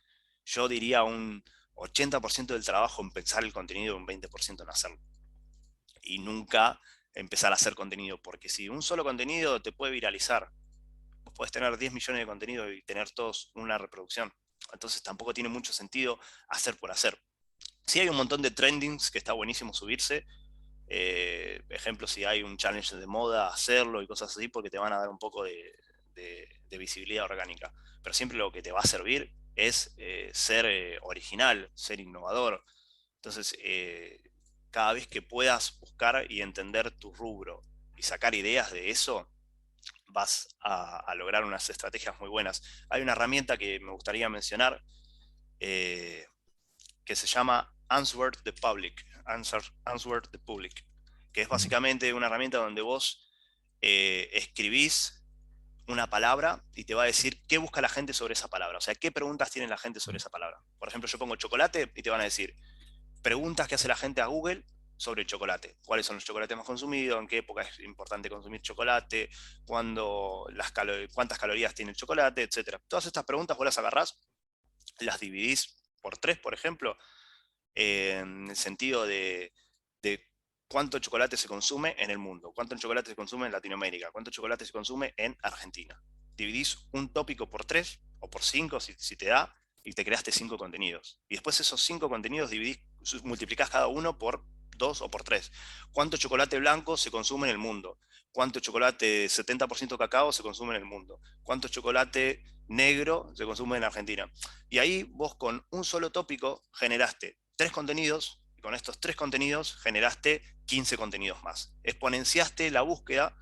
Yo diría un 80% del trabajo en pensar el contenido y un 20% en hacerlo. Y nunca empezar a hacer contenido, porque si un solo contenido te puede viralizar, vos podés tener 10 millones de contenido y tener todos una reproducción. Entonces tampoco tiene mucho sentido hacer por hacer. Sí hay un montón de trendings que está buenísimo subirse. Ejemplo, si hay un challenge de moda, hacerlo y cosas así, porque te van a dar un poco de visibilidad orgánica. Pero siempre lo que te va a servir es ser original, ser innovador. Entonces, cada vez que puedas buscar y entender tu rubro y sacar ideas de eso, vas a lograr unas estrategias muy buenas. Hay una herramienta que me gustaría mencionar eh, que se llama Answer the Public, Answer the Public, que es Ujú. básicamente una herramienta donde vos escribís una palabra y te va a decir qué busca la gente sobre esa palabra. O sea, qué preguntas tiene la gente sobre esa palabra. Por ejemplo, yo pongo chocolate y te van a decir preguntas que hace la gente a Google sobre el chocolate. ¿Cuáles son los chocolates más consumidos? ¿En qué época es importante consumir chocolate? ¿Cuántas calorías tiene el chocolate? Etcétera. Todas estas preguntas vos las agarrás, las dividís por tres, por ejemplo, en el sentido de cuánto chocolate se consume en el mundo, cuánto chocolate se consume en Latinoamérica, cuánto chocolate se consume en Argentina. Dividís un tópico por tres o por cinco si te da y te creaste 5 contenidos. Y después esos 5 contenidos multiplicás cada uno por 2 o por 3. ¿Cuánto chocolate blanco se consume en el mundo? ¿Cuánto chocolate 70% cacao se consume en el mundo? ¿Cuánto chocolate negro se consume en Argentina? Y ahí vos con un solo tópico generaste 3 contenidos, y con estos 3 contenidos generaste 15 contenidos más. Exponenciaste la búsqueda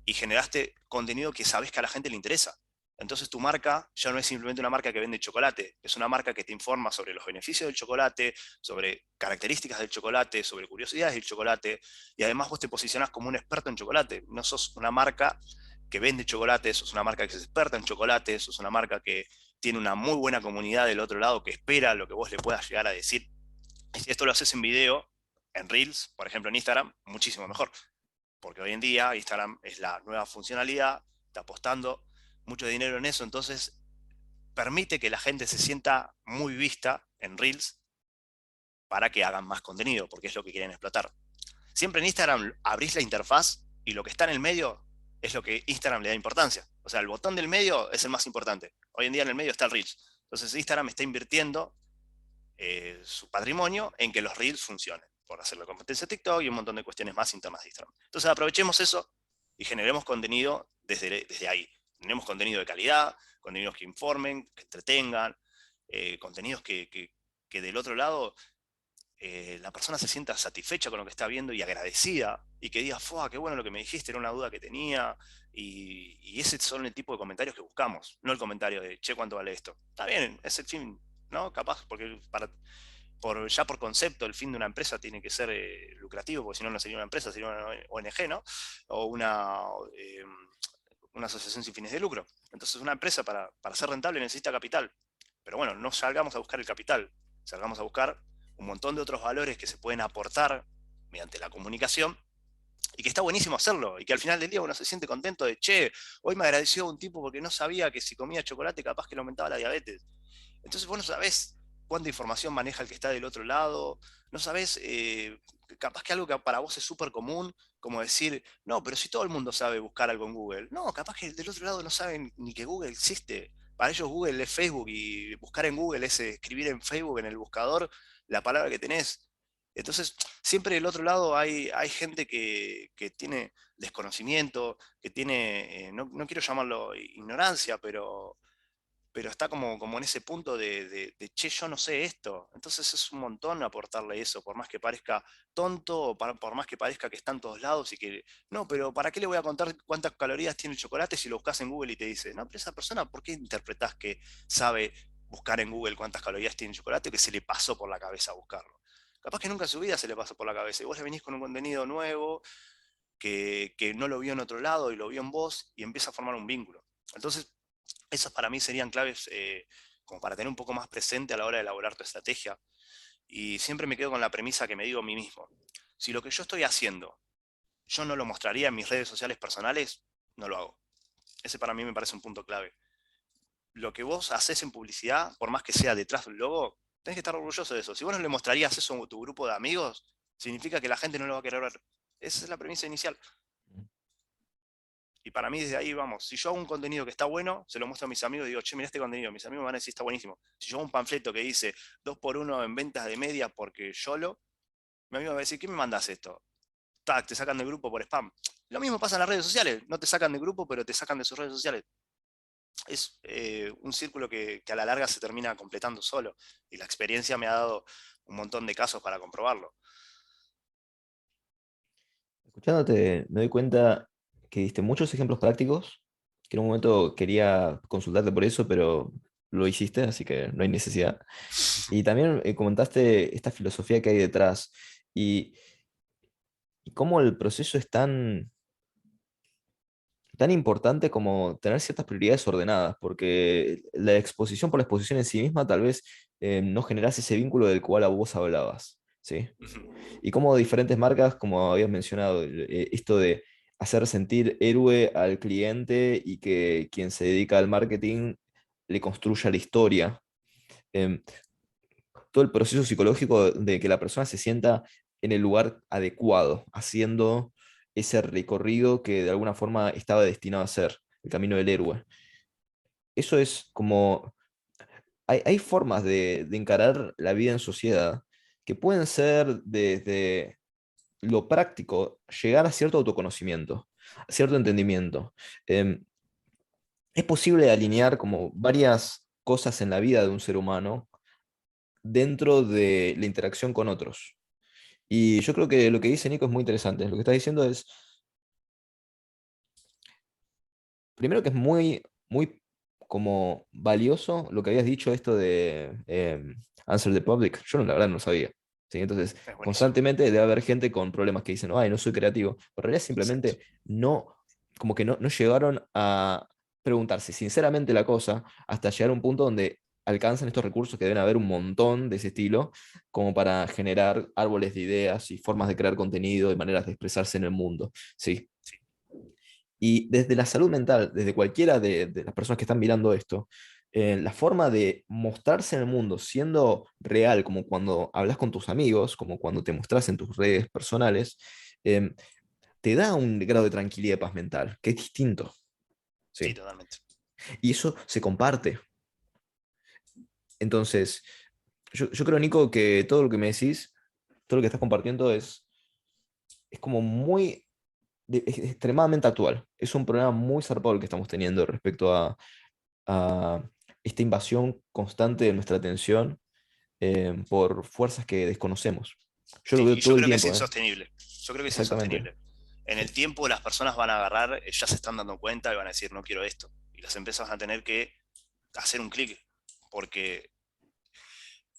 y generaste contenido que sabes que a la gente le interesa. Entonces tu marca ya no es simplemente una marca que vende chocolate, es una marca que te informa sobre los beneficios del chocolate, sobre características del chocolate, sobre curiosidades del chocolate, y además vos te posicionás como un experto en chocolate. No sos una marca que vende chocolate, sos una marca que es experta en chocolate, sos una marca que tiene una muy buena comunidad del otro lado que espera lo que vos le puedas llegar a decir. Y si esto lo haces en video, en Reels, por ejemplo en Instagram, muchísimo mejor. Porque hoy en día Instagram es la nueva funcionalidad, está apostando mucho dinero en eso, entonces permite que la gente se sienta muy vista en Reels para que hagan más contenido, porque es lo que quieren explotar. Siempre en Instagram abrís la interfaz y lo que está en el medio es lo que Instagram le da importancia. O sea, el botón del medio es el más importante. Hoy en día en el medio está el Reels. Entonces Instagram está invirtiendo su patrimonio en que los Reels funcionen, por hacer la competencia de TikTok y un montón de cuestiones más internas de Instagram. Entonces aprovechemos eso y generemos contenido desde ahí. Tenemos contenido de calidad, contenidos que informen, que entretengan, contenidos que del otro lado la persona se sienta satisfecha con lo que está viendo y agradecida, y que diga, ¡fua, qué bueno lo que me dijiste, era una duda que tenía! Y ese son el tipo de comentarios que buscamos, no el comentario de, che, ¿cuánto vale esto? Está bien, es el fin, ¿no? Capaz, porque ya por concepto el fin de una empresa tiene que ser lucrativo, porque si no, no sería una empresa, sería una ONG, ¿no? O eh, una asociación sin fines de lucro. Entonces una empresa para ser rentable necesita capital. Pero bueno, no salgamos a buscar el capital, salgamos a buscar un montón de otros valores que se pueden aportar mediante la comunicación y que está buenísimo hacerlo y que al final del día uno se siente contento de, che, hoy me agradeció un tipo porque no sabía que si comía chocolate capaz que le aumentaba la diabetes. Entonces vos no sabés cuánta información maneja el que está del otro lado, no sabés, capaz que algo que para vos es súper común, como decir, no, pero si todo el mundo sabe buscar algo en Google. No, capaz que del otro lado no saben ni que Google existe. Para ellos Google es Facebook y buscar en Google es escribir en Facebook, en el buscador, la palabra que tenés. Entonces, siempre del otro lado hay gente que tiene desconocimiento, que tiene, no quiero llamarlo ignorancia, pero está como en ese punto de, che, yo no sé esto. Entonces es un montón aportarle eso, por más que parezca tonto, o por más que parezca que está en todos lados y que, no, pero ¿para qué le voy a contar cuántas calorías tiene el chocolate si lo buscas en Google y te dice, no, pero esa persona, ¿por qué interpretás que sabe buscar en Google cuántas calorías tiene el chocolate o que se le pasó por la cabeza buscarlo? Capaz que nunca en su vida se le pasó por la cabeza y vos le venís con un contenido nuevo que no lo vio en otro lado y lo vio en vos y empieza a formar un vínculo. Entonces, esas para mí serían claves como para tener un poco más presente a la hora de elaborar tu estrategia. Y siempre me quedo con la premisa que me digo a mí mismo. Si lo que yo estoy haciendo, yo no lo mostraría en mis redes sociales personales, no lo hago. Ese para mí me parece un punto clave. Lo que vos haces en publicidad, por más que sea detrás del logo, tenés que estar orgulloso de eso. Si vos no le mostrarías eso a tu grupo de amigos, significa que la gente no lo va a querer ver. Esa es la premisa inicial. Y para mí desde ahí vamos, si yo hago un contenido que está bueno, se lo muestro a mis amigos y digo, che, mira este contenido, mis amigos me van a decir está buenísimo. Si yo hago un panfleto que dice 2x1 en ventas de media porque YOLO, mi amigo me va a decir, ¿qué me mandas esto? Tac, te sacan del grupo por spam. Lo mismo pasa en las redes sociales, no te sacan del grupo, pero te sacan de sus redes sociales. Es un círculo que a la larga se termina completando solo. Y la experiencia me ha dado un montón de casos para comprobarlo. Escuchándote, me doy cuenta que diste muchos ejemplos prácticos, que en un momento quería consultarte por eso, pero lo hiciste, así que no hay necesidad. Y también comentaste esta filosofía que hay detrás y, y cómo el proceso es tan importante como tener ciertas prioridades ordenadas, porque la exposición por la exposición en sí misma tal vez no generase ese vínculo del cual a vos hablabas, ¿sí? Y como diferentes marcas, como habías mencionado, esto de hacer sentir héroe al cliente y que quien se dedica al marketing le construya la historia. Em, Todo el proceso psicológico de que la persona se sienta en el lugar adecuado, haciendo ese recorrido que de alguna forma estaba destinado a ser, el camino del héroe. Eso es como hay formas de encarar la vida en sociedad que pueden ser desde lo práctico, llegar a cierto autoconocimiento, a cierto entendimiento. Em, es posible alinear como varias cosas en la vida de un ser humano dentro de la interacción con otros. Y yo creo que lo que dice Nico es muy interesante. Lo que está diciendo es, primero que es muy como valioso lo que habías dicho esto de Answer the Public. Yo la verdad no lo sabía. ¿Sí? Entonces, Es buenísimo. constantemente debe haber gente con problemas que dicen, ay, no soy creativo. Pero en realidad Exacto. simplemente no, como que no llegaron a preguntarse sinceramente la cosa hasta llegar a un punto donde alcanzan estos recursos que deben haber un montón de ese estilo, como para generar árboles de ideas y formas de crear contenido y maneras de expresarse en el mundo. Sí. Sí, Y desde la salud mental, desde cualquiera de las personas que están mirando esto, la forma de mostrarse en el mundo siendo real, como cuando hablas con tus amigos, como cuando te mostras en tus redes personales, eh, te da un grado de tranquilidad y paz mental, que es distinto. sí, ¿Sí? totalmente. Y eso se comparte. Entonces, yo creo, Nico, que todo lo que me decís, todo lo que estás compartiendo es como es extremadamente actual. Es un problema muy zarpado el que estamos teniendo respecto a esta invasión constante de nuestra atención por fuerzas que desconocemos. Yo lo Sí, veo y yo todo el creo que es tiempo, ¿eh? insostenible. Yo creo que es Exactamente. insostenible. En Sí. el tiempo las personas van a agarrar, ya se están dando cuenta y van a decir, no quiero esto. Y las empresas van a tener que hacer un clic, porque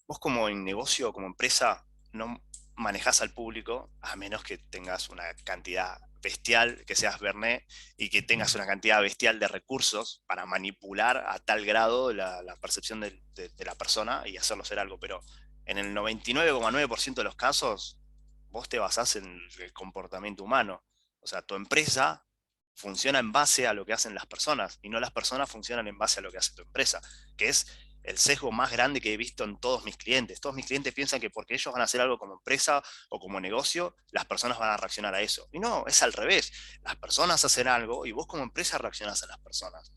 vos como en negocio, como empresa, no manejás al público a menos que tengas una cantidad bestial, que seas Bernet, y que tengas una cantidad bestial de recursos para manipular a tal grado la percepción de la persona y hacerlo ser algo. Pero en el 99,9% de los casos, vos te basás en el comportamiento humano. O sea, tu empresa funciona en base a lo que hacen las personas y no las personas funcionan en base a lo que hace tu empresa, que es el sesgo más grande que he visto en todos mis clientes. Todos mis clientes piensan que porque ellos van a hacer algo como empresa o como negocio, las personas van a reaccionar a eso. Y no, es al revés. Las personas hacen algo y vos como empresa reaccionás a las personas.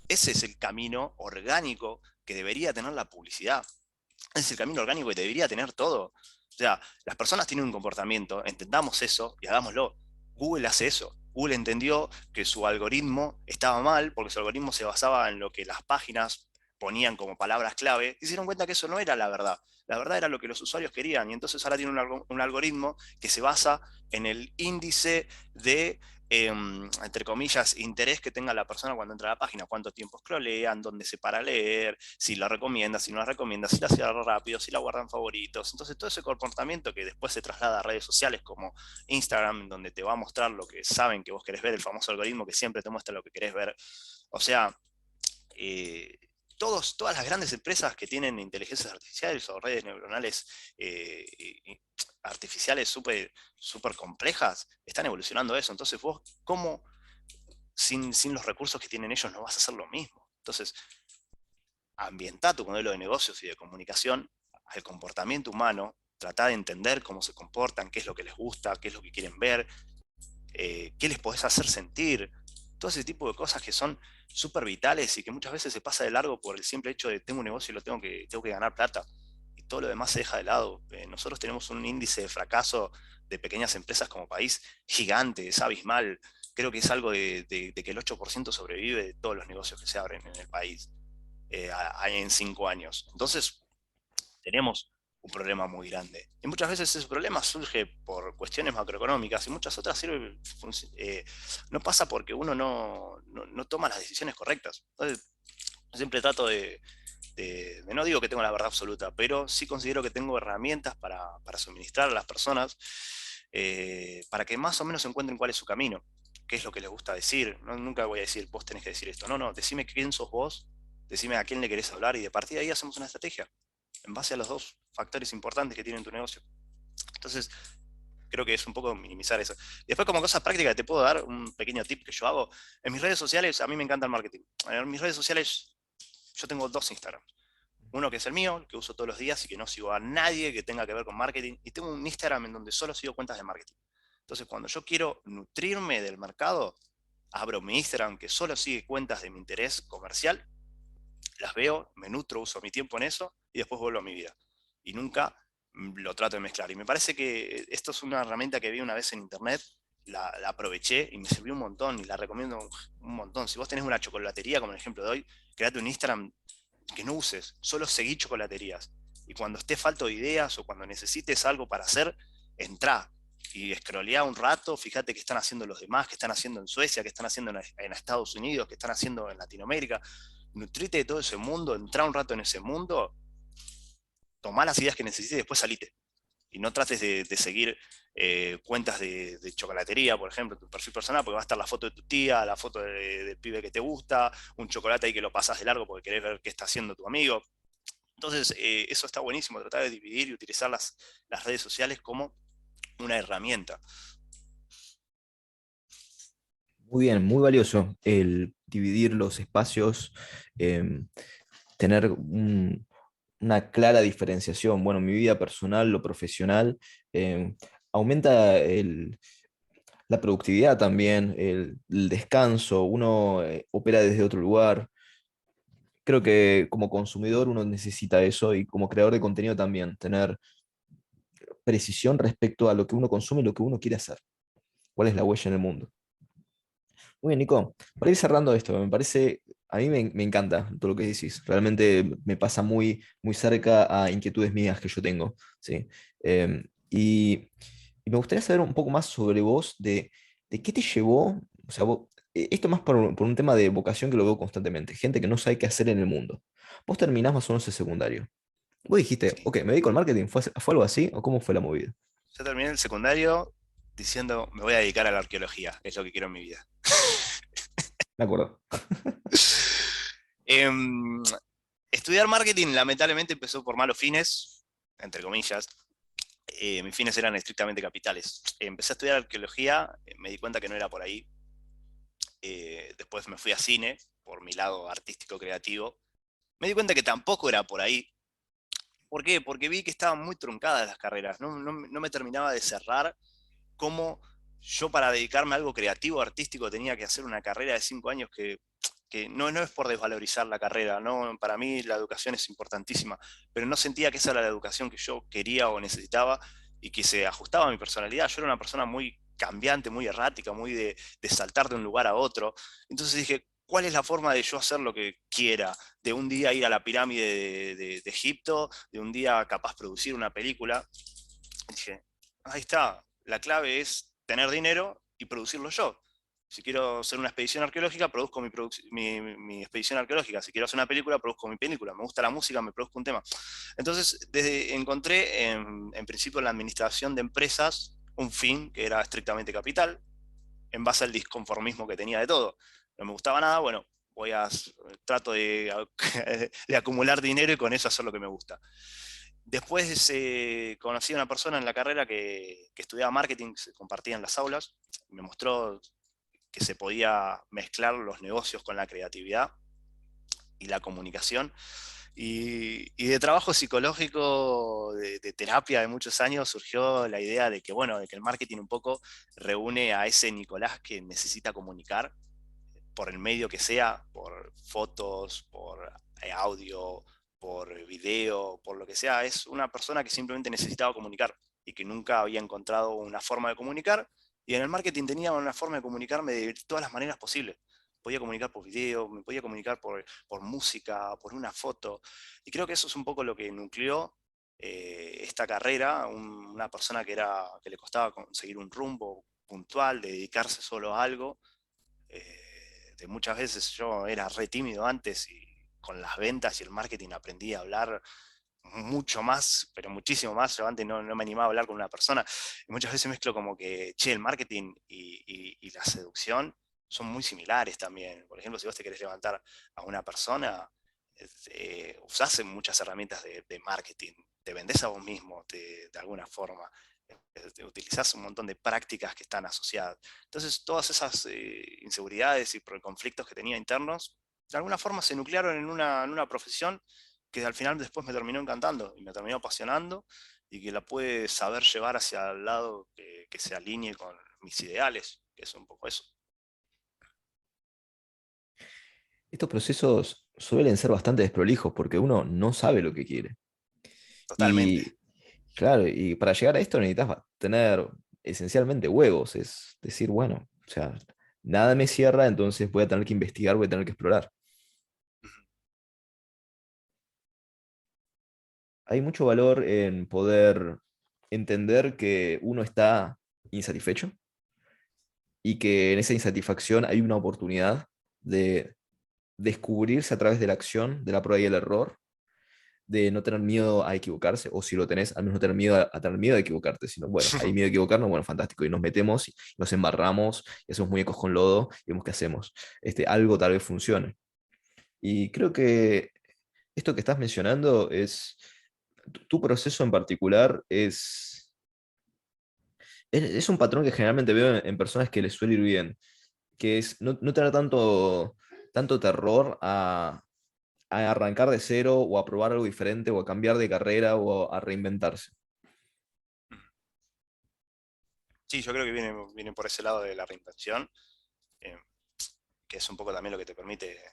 Ese es el camino orgánico que debería tener la publicidad. Ese es el camino orgánico que debería tener todo. O sea, las personas tienen un comportamiento, entendamos eso y hagámoslo. Google hace eso. Google entendió que su algoritmo estaba mal porque su algoritmo se basaba en lo que las páginas ponían como palabras clave y se dieron cuenta que eso no era la verdad. La verdad era lo que los usuarios querían y entonces ahora tiene un algoritmo que se basa en el índice de entre comillas, interés que tenga la persona cuando entra a la página, cuánto tiempo scrollean, dónde se para a leer, si la recomienda, si no la recomienda, si la cierra rápido, si la guardan favoritos. Entonces todo ese comportamiento que después se traslada a redes sociales como Instagram, donde te va a mostrar lo que saben que vos querés ver, el famoso algoritmo que siempre te muestra lo que querés ver. O sea, eh, todas las grandes empresas que tienen inteligencias artificiales o redes neuronales eh, artificiales súper complejas están evolucionando eso. Entonces vos, ¿cómo sin los recursos que tienen ellos no vas a hacer lo mismo? Entonces, ambienta tu modelo de negocios y de comunicación al comportamiento humano, trata de entender cómo se comportan, qué es lo que les gusta, qué es lo que quieren ver, qué les podés hacer sentir, todo ese tipo de cosas que son súper vitales y que muchas veces se pasa de largo por el simple hecho de tengo un negocio y tengo que ganar plata. Y todo lo demás se deja de lado. Nosotros tenemos un índice de fracaso de pequeñas empresas como país gigante, es abismal. Creo que es algo de que el 8% sobrevive de todos los negocios que se abren en el país en 5 años. Entonces, tenemos un problema muy grande. Y muchas veces ese problema surge por cuestiones macroeconómicas y muchas otras no pasa porque uno no toma las decisiones correctas. Entonces, siempre trato no digo que tengo la verdad absoluta, pero sí considero que tengo herramientas para suministrar a las personas para que más o menos encuentren cuál es su camino, qué es lo que les gusta decir. No, nunca voy a decir, vos tenés que decir esto. No, no, decime quién sos vos, decime a quién le querés hablar y de partir de ahí hacemos una estrategia en base a los dos factores importantes que tiene tu negocio. Entonces, creo que es un poco minimizar eso. Y después, como cosa práctica, te puedo dar un pequeño tip que yo hago. En mis redes sociales, a mí me encanta el marketing. En mis redes sociales, yo tengo dos Instagrams. Uno que es el mío, que uso todos los días y que no sigo a nadie que tenga que ver con marketing. Y tengo un Instagram en donde solo sigo cuentas de marketing. Entonces, cuando yo quiero nutrirme del mercado, abro mi Instagram que solo sigue cuentas de mi interés comercial las veo, me nutro, uso mi tiempo en eso y después vuelvo a mi vida. Y nunca lo trato de mezclar. Y me parece que esto es una herramienta que vi una vez en internet, la aproveché y me sirvió un montón y la recomiendo un montón. Si vos tenés una chocolatería, como el ejemplo de hoy, créate un Instagram que no uses, solo seguí chocolaterías. Y cuando esté falto de ideas o cuando necesites algo para hacer, entrá y scrollea un rato, fíjate qué están haciendo los demás, qué están haciendo en Suecia, qué están haciendo en Estados Unidos, qué están haciendo en Latinoamérica. Nutrite de todo ese mundo, entrá un rato en ese mundo, tomá las ideas que necesites y después salite. Y no trates de seguir cuentas de chocolatería, por ejemplo, tu perfil personal, porque va a estar la foto de tu tía, la foto del pibe que te gusta, un chocolate ahí que lo pasas de largo porque querés ver qué está haciendo tu amigo. Entonces, eso está buenísimo, tratar de dividir y utilizar las redes sociales como una herramienta. Muy bien, muy valioso el dividir los espacios, em, tener una clara diferenciación. Bueno, mi vida personal, lo profesional, aumenta la productividad también, el descanso, uno opera desde otro lugar. Creo que como consumidor uno necesita eso y como creador de contenido también, tener precisión respecto a lo que uno consume y lo que uno quiere hacer. ¿Cuál es la huella en el mundo? Muy bien, Nico. Para ir cerrando esto, me parece, a mí me encanta todo lo que decís. Realmente me pasa muy cerca a inquietudes mías que yo tengo. ¿Sí? Eh, y, y me gustaría saber un poco más sobre vos, de qué te llevó, o sea, esto más por un tema de vocación que lo veo constantemente, gente que no sabe qué hacer en el mundo. Vos terminás más o menos el secundario. Vos dijiste, Sí. ok, me dedico al marketing, ¿fue algo así o cómo fue la movida? Yo terminé el secundario diciendo, me voy a dedicar a la arqueología, es lo que quiero en mi vida. Me acuerdo. Em, Estudiar marketing lamentablemente empezó por malos fines, entre comillas. Mis fines eran estrictamente capitales. Empecé a estudiar arqueología, me di cuenta que no era por ahí. Después me fui a cine, por mi lado artístico creativo. Me di cuenta que tampoco era por ahí. ¿Por qué? Porque vi que estaban muy truncadas las carreras. No me terminaba de cerrar cómo yo para dedicarme a algo creativo, artístico, tenía que hacer una carrera de 5 años que no es por desvalorizar la carrera, ¿no? Para mí la educación es importantísima, pero no sentía que esa era la educación que yo quería o necesitaba y que se ajustaba a mi personalidad. Yo era una persona muy cambiante, muy errática, muy de saltar de un lugar a otro. Entonces dije, ¿cuál es la forma de yo hacer lo que quiera? De un día ir a la pirámide de Egipto, de un día capaz producir una película. Dije, ahí está, la clave es tener dinero y producirlo yo. Si quiero hacer una expedición arqueológica, produzco mi expedición arqueológica. Si quiero hacer una película, produzco mi película. Me gusta la música, me produzco un tema. Entonces, encontré en principio en la administración de empresas un fin que era estrictamente capital, en base al disconformismo que tenía de todo. No me gustaba nada, bueno, trato de acumular dinero y con eso hacer lo que me gusta. Después conocí a una persona en la carrera que estudiaba marketing, se compartía en las aulas, me mostró que se podía mezclar los negocios con la creatividad y la comunicación. Y de trabajo psicológico, de terapia de muchos años, surgió la idea de que, bueno, de que el marketing un poco reúne a ese Nicolás que necesita comunicar por el medio que sea, por fotos, por audio, por video, por lo que sea. Es una persona que simplemente necesitaba comunicar y que nunca había encontrado una forma de comunicar. Y en el marketing tenía una forma de comunicarme de todas las maneras posibles. Podía comunicar por video, me podía comunicar por música, por una foto. Y creo que eso es un poco lo que nucleó esta carrera, una persona que le costaba conseguir un rumbo puntual, de dedicarse solo a algo, de muchas veces yo era re tímido antes y con las ventas y el marketing aprendí a hablar mucho más, pero muchísimo más. Yo antes no me animaba a hablar con una persona y muchas veces mezclo como que, che, el marketing y la seducción son muy similares también. Por ejemplo, si vos te querés levantar a una persona, usás muchas herramientas de marketing, te vendés a vos mismo de alguna forma, utilizás un montón de prácticas que están asociadas. Entonces, todas esas inseguridades y conflictos que tenía internos, de alguna forma se nuclearon en una profesión que al final después me terminó encantando y me terminó apasionando y que la pude saber llevar hacia el lado que se alinee con mis ideales, que es un poco eso. Estos procesos suelen ser bastante desprolijos porque uno no sabe lo que quiere. Totalmente. Y claro, y para llegar a esto necesitas tener esencialmente huevos, es decir, bueno, o sea, nada me cierra, entonces voy a tener que investigar, voy a tener que explorar. Ujú. Hay mucho valor en poder entender que uno está insatisfecho y que en esa insatisfacción hay una oportunidad de descubrirse a través de la acción, de la prueba y el error, de no tener miedo a equivocarse, o si lo tenés, al menos no tener miedo a tener miedo de equivocarte, sino, bueno, hay miedo a equivocarnos, bueno, fantástico, y nos metemos, y nos embarramos, y hacemos muñecos con lodo, y vemos qué hacemos. Algo tal vez funcione. Y creo que esto que estás mencionando es, tu proceso en particular es un patrón que generalmente veo en personas que les suele ir bien, que es no tener tanto terror a arrancar de cero o a probar algo diferente o a cambiar de carrera o a reinventarse. Ujú. Sí, yo creo que viene por ese lado de la reinvención, eh, que es un poco también lo que te permite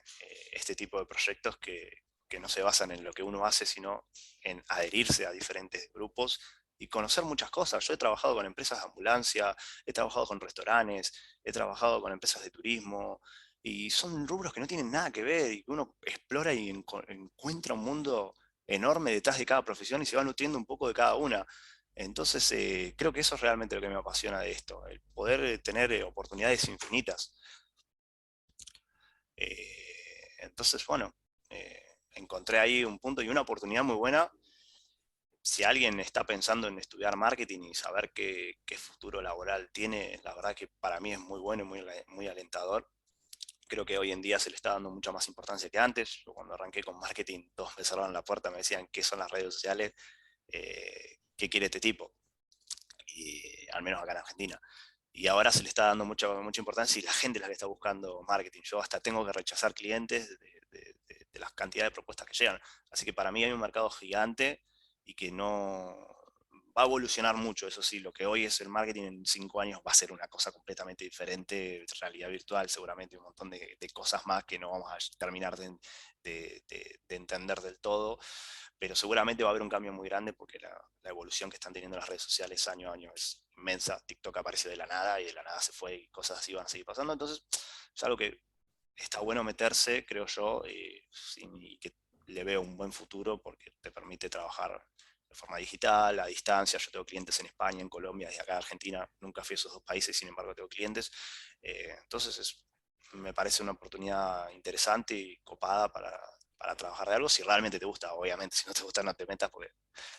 este tipo de proyectos que no se basan en lo que uno hace, sino en adherirse a diferentes grupos y conocer muchas cosas. Yo he trabajado con empresas de ambulancia, he trabajado con restaurantes, he trabajado con empresas de turismo, y son rubros que no tienen nada que ver y que uno explora y encuentra un mundo enorme detrás de cada profesión y se va nutriendo un poco de cada una. Entonces, creo que eso es realmente lo que me apasiona de esto, el poder tener oportunidades infinitas. Entonces, bueno, encontré ahí un punto y una oportunidad muy buena. Si alguien está pensando en estudiar marketing y saber qué futuro laboral tiene, la verdad que para mí es muy bueno y muy alentador. Creo que hoy en día se le está dando mucha más importancia que antes. Yo cuando arranqué con marketing, todos me cerraron la puerta, me decían qué son las redes sociales, qué quiere este tipo, y al menos acá en Argentina. Y ahora se le está dando mucha importancia y la gente es la que está buscando marketing. Yo hasta tengo que rechazar clientes de las cantidades de propuestas que llegan. Así que para mí hay un mercado gigante y que no va a evolucionar mucho. Eso sí, lo que hoy es el marketing en 5 años va a ser una cosa completamente diferente, realidad virtual, seguramente un montón de cosas más que no vamos a terminar de entender del todo, pero seguramente va a haber un cambio muy grande porque la evolución que están teniendo las redes sociales año a año es inmensa. TikTok apareció de la nada y de la nada se fue y cosas así van a seguir pasando. Entonces, es algo que está bueno meterse, creo yo, y que le veo un buen futuro porque te permite trabajar de forma digital, a distancia. Yo tengo clientes en España, en Colombia, desde acá a Argentina. Nunca fui a esos dos países, sin embargo tengo clientes. Entonces me parece una oportunidad interesante y copada para trabajar de algo, si realmente te gusta. Obviamente, si no te gusta no te metas porque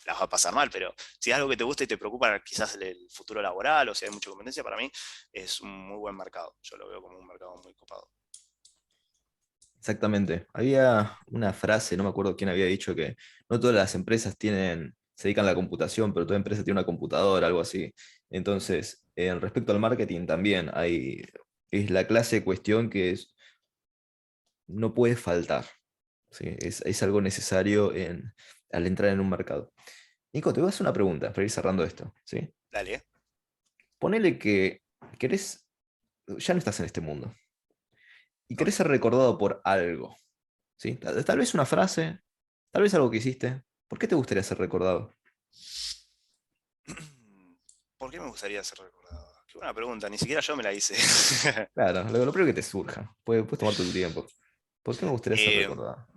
las va a pasar mal, pero si es algo que te gusta y te preocupa quizás el futuro laboral o si hay mucha competencia, para mí es un muy buen mercado. Yo lo veo como un mercado muy copado. Exactamente. Había una frase, no me acuerdo quién había dicho que no todas las empresas se dedican a la computación, pero toda empresa tiene una computadora, algo así. Entonces, en respecto al marketing también es la clase de cuestión que no puede faltar. ¿Sí? Es algo necesario al entrar en un mercado. Nico, te voy a hacer una pregunta para ir cerrando esto. ¿Sí? Dale, ¿eh? Ponele que querés, ya no estás en este mundo y Ok. querés ser recordado por algo. ¿Sí? Tal vez una frase, tal vez algo que hiciste. ¿Por qué te gustaría ser recordado? ¿Por qué me gustaría ser recordado? Qué buena pregunta, ni siquiera yo me la hice. Claro, lo primero que te surja. Puedes tomarte tu tiempo. ¿Por qué me gustaría ser Eh, recordado?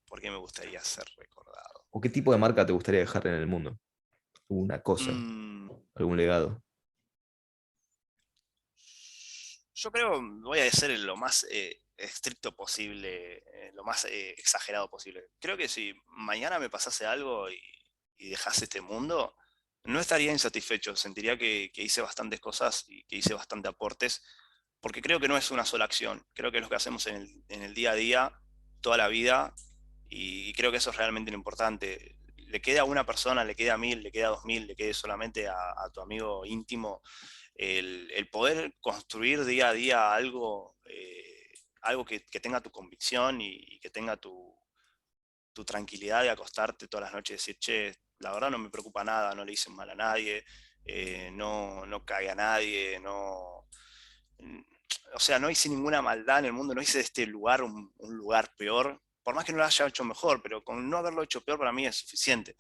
¿Por qué me gustaría ser recordado? ¿O qué tipo de marca te gustaría dejar en el mundo? ¿Una cosa? Mm, ¿Algún legado? yo creo, voy a ser lo más estricto posible, lo más exagerado posible. Creo que si mañana me pasase algo y dejase este mundo, no estaría insatisfecho. Sentiría que hice bastantes cosas y que hice bastante aportes, porque creo que no es una sola acción. Creo que es lo que hacemos en el día a día, toda la vida, y creo que eso es realmente lo importante. Le queda a una persona, le queda a 1000, le queda a 2000, le quede solamente a tu amigo íntimo el poder construir día a día algo, algo que tenga tu convicción y que tenga tu tranquilidad de acostarte todas las noches y decir, che, la verdad no me preocupa nada, no le hice mal a nadie, no cague a nadie, no, o sea, no hice ninguna maldad en el mundo, no hice de este lugar un lugar peor, por más que no lo haya hecho mejor, pero con no haberlo hecho peor para mí es suficiente.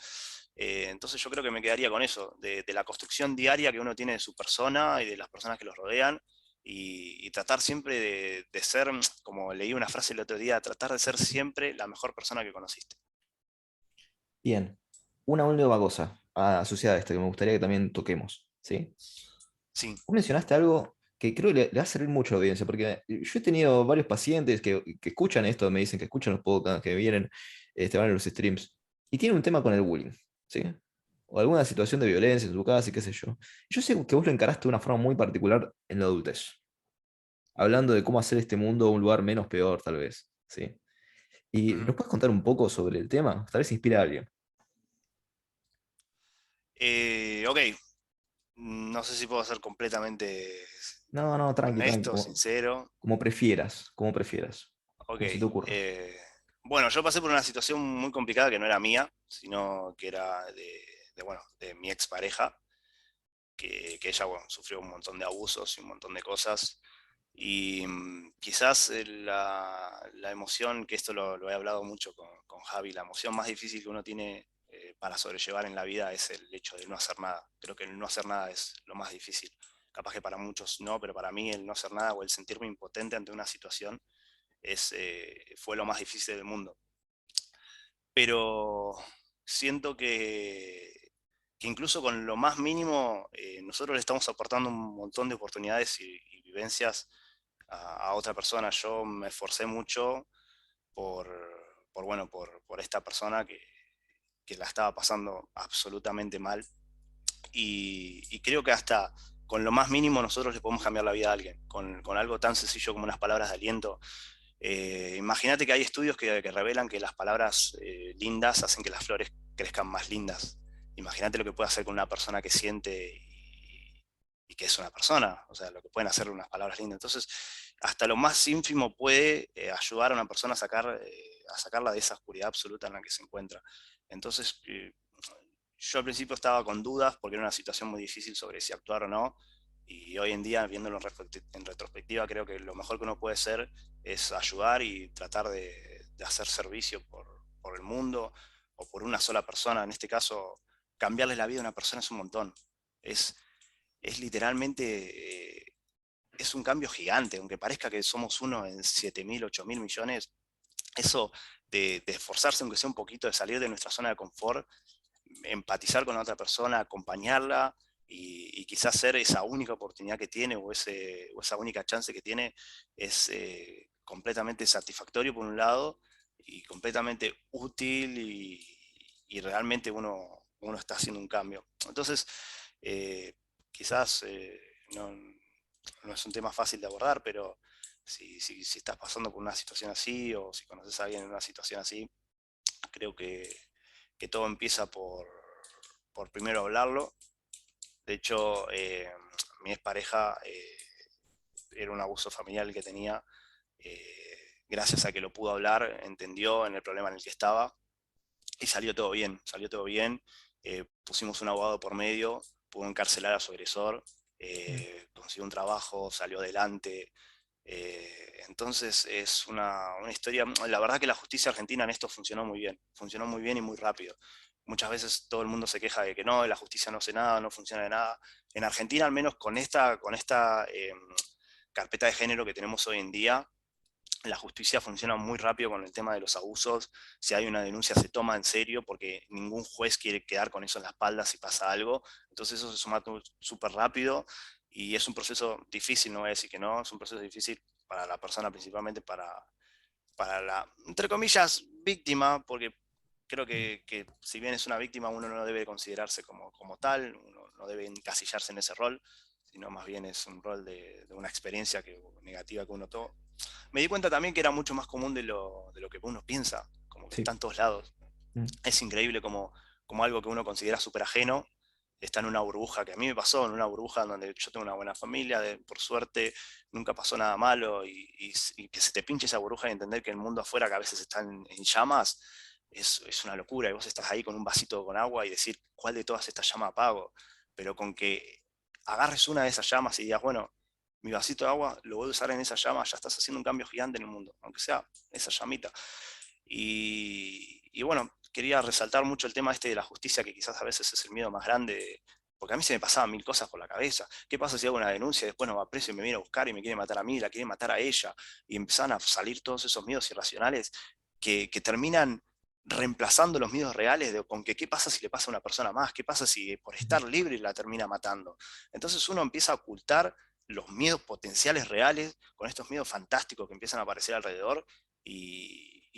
Entonces yo creo que me quedaría con eso, de la construcción diaria que uno tiene de su persona y de las personas que los rodean, y tratar siempre de ser, como leí una frase el otro día, tratar de ser siempre la mejor persona que conociste. Bien, una última cosa asociada a esto que me gustaría que también toquemos, ¿sí? Sí. Vos mencionaste algo que creo que le va a servir mucho a la audiencia, porque yo he tenido varios pacientes que escuchan esto, me dicen que escuchan los podcasts, que vienen, van a los streams, y tienen un tema con el bullying, ¿sí? O alguna situación de violencia en su casa y qué sé yo. Yo sé que vos lo encaraste de una forma muy particular en la adultez, hablando de cómo hacer este mundo un lugar menos peor, tal vez, ¿sí? ¿Y Ujú. nos puedes contar un poco sobre el tema? Tal vez inspira a alguien. Ok, no sé si puedo ser completamente No, no, tranqui, tranqui, honesto, sincero. como prefieras, como prefieras, Ok. como se te ocurra. Bueno, yo pasé por una situación muy complicada que no era mía, sino que era bueno, de mi expareja, que ella, bueno, sufrió un montón de abusos y un montón de cosas. Y quizás la emoción, que esto lo he hablado mucho con Javi, la emoción más difícil que uno tiene para sobrellevar en la vida es el hecho de no hacer nada. Creo que el no hacer nada es lo más difícil. Capaz que para muchos no, pero para mí el no hacer nada o el sentirme impotente ante una situación fue lo más difícil del mundo. Pero siento que incluso con lo más mínimo, nosotros le estamos aportando un montón de oportunidades y vivencias a otra persona. Yo me esforcé mucho por, bueno, por esta persona que la estaba pasando absolutamente mal. Y creo que hasta con lo más mínimo nosotros le podemos cambiar la vida a alguien, con algo tan sencillo como unas palabras de aliento. Imagínate que hay estudios que revelan que las palabras lindas hacen que las flores crezcan más lindas. Imagínate lo que puede hacer con una persona que siente y que es una persona, o sea, lo que pueden hacer unas palabras lindas. Entonces, hasta lo más ínfimo puede ayudar a una persona a sacarla de esa oscuridad absoluta en la que se encuentra. Entonces, yo al principio estaba con dudas porque era una situación muy difícil sobre si actuar o no. Y hoy en día, viéndolo en retrospectiva, creo que lo mejor que uno puede hacer es ayudar y tratar de hacer servicio por el mundo o por una sola persona. En este caso, cambiarle la vida a una persona es un montón. Es, es literalmente, es un cambio gigante, aunque parezca que somos uno en 7.000, 8.000 millones. Eso de esforzarse, aunque sea un poquito, de salir de nuestra zona de confort, empatizar con la otra persona, acompañarla y quizás ser esa única oportunidad que tiene o esa única chance que tiene es completamente satisfactorio por un lado y completamente útil y realmente uno está haciendo un cambio. Entonces, eh, quizás no es un tema fácil de abordar, pero si estás pasando por una situación así o si conoces a alguien en una situación así, creo que todo empieza por primero hablarlo. De hecho, mi expareja era un abuso familiar el que tenía. Gracias a que lo pudo hablar, entendió en el problema en el que estaba y salió todo bien, salió todo bien. Pusimos un abogado por medio, pudo encarcelar a su agresor, Mm. consiguió un trabajo, salió adelante. Entonces es una historia, la verdad que la justicia argentina en esto funcionó muy bien y muy rápido. Muchas veces todo el mundo se queja de que no, la justicia no hace nada, no funciona de nada. En Argentina, al menos con esta carpeta de género que tenemos hoy en día, la justicia funciona muy rápido con el tema de los abusos. Si hay una denuncia se toma en serio porque ningún juez quiere quedar con eso en la espalda si pasa algo. Entonces eso se suma súper rápido y es un proceso difícil, no voy a decir que no, es un proceso difícil para la persona, principalmente para la, entre comillas, víctima, porque creo que si bien es una víctima, uno no debe considerarse como tal, uno no debe encasillarse en ese rol, sino más bien es un rol de una experiencia negativa que uno tuvo. Me di cuenta también que era mucho más común de lo que uno piensa, como que está Sí. en todos lados. Mm. Es increíble como algo que uno considera súper ajeno está en una burbuja, que a mí me pasó, en una burbuja donde yo tengo una buena familia, por suerte nunca pasó nada malo, y que se te pinche esa burbuja y entender que el mundo afuera, que a veces está en llamas, es una locura, y vos estás ahí con un vasito con agua y decir, ¿cuál de todas estas llamas apago? Pero con que agarres una de esas llamas y digas, bueno, mi vasito de agua, lo voy a usar en esa llama, ya estás haciendo un cambio gigante en el mundo, aunque sea esa llamita. Y bueno, quería resaltar mucho el tema este de la justicia, que quizás a veces es el miedo más grande, porque a mí se me pasaban mil cosas por la cabeza. ¿Qué pasa si hago una denuncia y después no va preso y me viene a buscar y me quiere matar a mí, la quiere matar a ella? Y empiezan a salir todos esos miedos irracionales que terminan reemplazando los miedos reales de con que qué pasa si le pasa a una persona más, qué pasa si por estar libre la termina matando. Entonces uno empieza a ocultar los miedos potenciales reales con estos miedos fantásticos que empiezan a aparecer alrededor y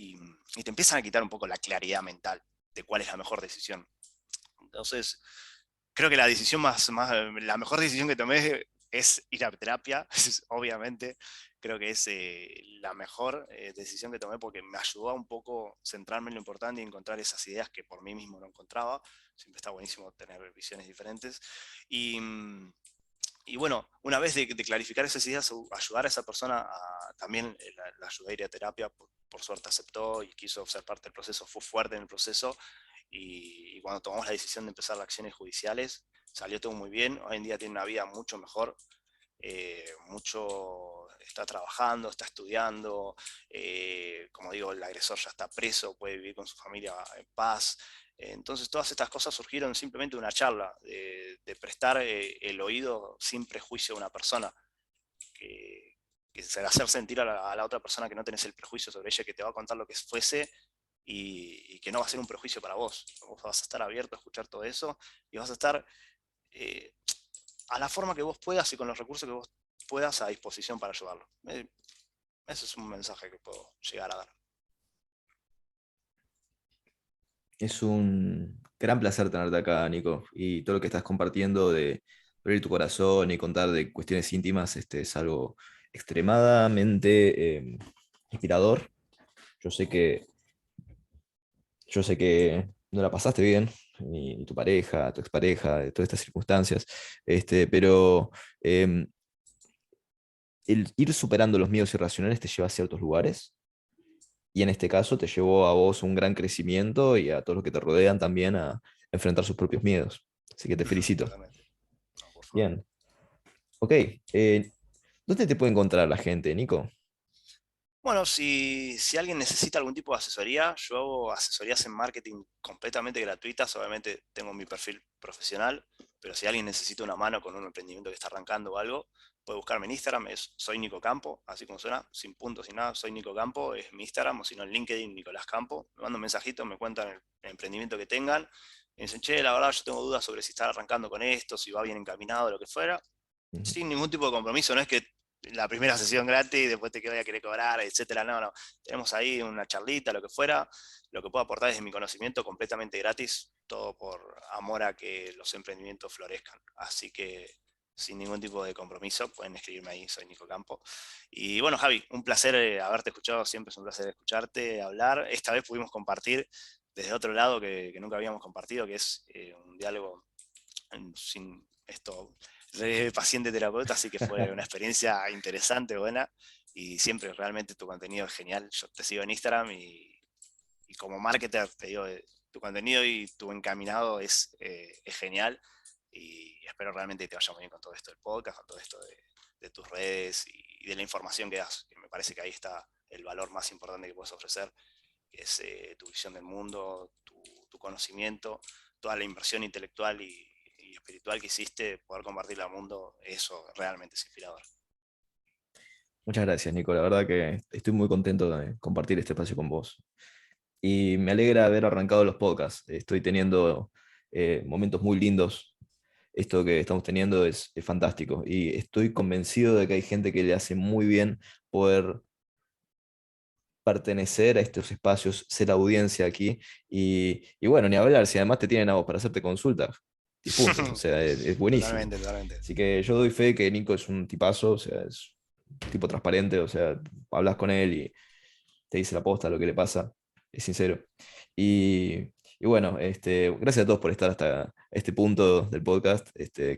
te empiezan a quitar un poco la claridad mental de cuál es la mejor decisión. Entonces, creo que la decisión la mejor decisión que tomé es ir a terapia, obviamente. Creo que es la mejor decisión que tomé porque me ayudó a un poco centrarme en lo importante y encontrar esas ideas que por mí mismo no encontraba. Siempre está buenísimo tener visiones diferentes. Y, y bueno, una vez de clarificar esas ideas, ayudar a esa persona también la ayudé a ir a terapia, por suerte aceptó y quiso ser parte del proceso, fue fuerte en el proceso y cuando tomamos la decisión de empezar las acciones judiciales, salió todo muy bien, hoy en día tiene una vida mucho mejor, mucho está trabajando, está estudiando, como digo, el agresor ya está preso, puede vivir con su familia en paz. Entonces todas estas cosas surgieron simplemente de una charla, de prestar el oído sin prejuicio a una persona, que es hacer sentir a la otra persona que no tenés el prejuicio sobre ella, que te va a contar lo que fuese y que no va a ser un prejuicio para vos. Vos vas a estar abierto a escuchar todo eso y vas a estar eh, a la forma que vos puedas y con los recursos que vos puedas a disposición para ayudarlo. Ese es un mensaje que puedo llegar a dar. Es un gran placer tenerte acá, Nico, y todo lo que estás compartiendo de abrir tu corazón y contar de cuestiones íntimas, es algo extremadamente inspirador. Yo sé que, yo sé que no la pasaste bien, ni tu pareja, tu expareja, de todas estas circunstancias, pero el ir superando los miedos irracionales te lleva a ciertos lugares, y en este caso te llevó a vos un gran crecimiento y a todos los que te rodean también a enfrentar sus propios miedos. Así que te felicito. Totalmente. No, por favor. Bien. Ok. ¿Dónde te puede encontrar la gente, Nico? Bueno, si alguien necesita algún tipo de asesoría, yo hago asesorías en marketing completamente gratuitas. Obviamente tengo mi perfil profesional, pero si alguien necesita una mano con un emprendimiento que está arrancando o algo, puede buscarme en Instagram, soy Nico Campo, así como suena, sin puntos, sin nada, soy Nico Campo, es mi Instagram, o si no en LinkedIn, Nicolás Campo. Me mandan un mensajito, me cuentan el emprendimiento que tengan, me dicen, che, la verdad yo tengo dudas sobre si estar arrancando con esto, si va bien encaminado, lo que fuera, Ujú. sin ningún tipo de compromiso. No es que la primera sesión gratis y después te voy a querer cobrar, etcétera. No, no. Tenemos ahí una charlita, lo que fuera. Lo que puedo aportar desde mi conocimiento completamente gratis, todo por amor a que los emprendimientos florezcan. Así que sin ningún tipo de compromiso, pueden escribirme ahí, soy Nico Campo. Y bueno, Javi, un placer haberte escuchado, siempre es un placer escucharte hablar. Esta vez pudimos compartir desde otro lado que nunca habíamos compartido, que es un diálogo sin esto de paciente terapeuta, así que fue una experiencia interesante, buena, y siempre realmente tu contenido es genial. Yo te sigo en Instagram y como marketer te digo, tu contenido y tu encaminado es genial y espero realmente que te vaya muy bien con todo esto del podcast, con todo esto de tus redes y de la información que das, que me parece que ahí está el valor más importante que puedes ofrecer, que es tu visión del mundo, tu conocimiento, toda la inversión intelectual y espiritual que hiciste, poder compartirla al mundo, eso realmente es inspirador. Muchas gracias, Nico. La verdad que estoy muy contento de compartir este espacio con vos. Y me alegra haber arrancado los podcasts. Estoy teniendo momentos muy lindos. Esto que estamos teniendo es fantástico. Y estoy convencido de que hay gente que le hace muy bien poder pertenecer a estos espacios, ser audiencia aquí. Y bueno, ni hablar, si además te tienen a vos para hacerte consultas, 10 puntos, o sea, es buenísimo. Totalmente, totalmente. Así que yo doy fe que Nico es un tipazo, o sea, es un tipo transparente, o sea, hablas con él y te dice la posta, lo que le pasa, es sincero. Y bueno, gracias a todos por estar hasta este punto del podcast.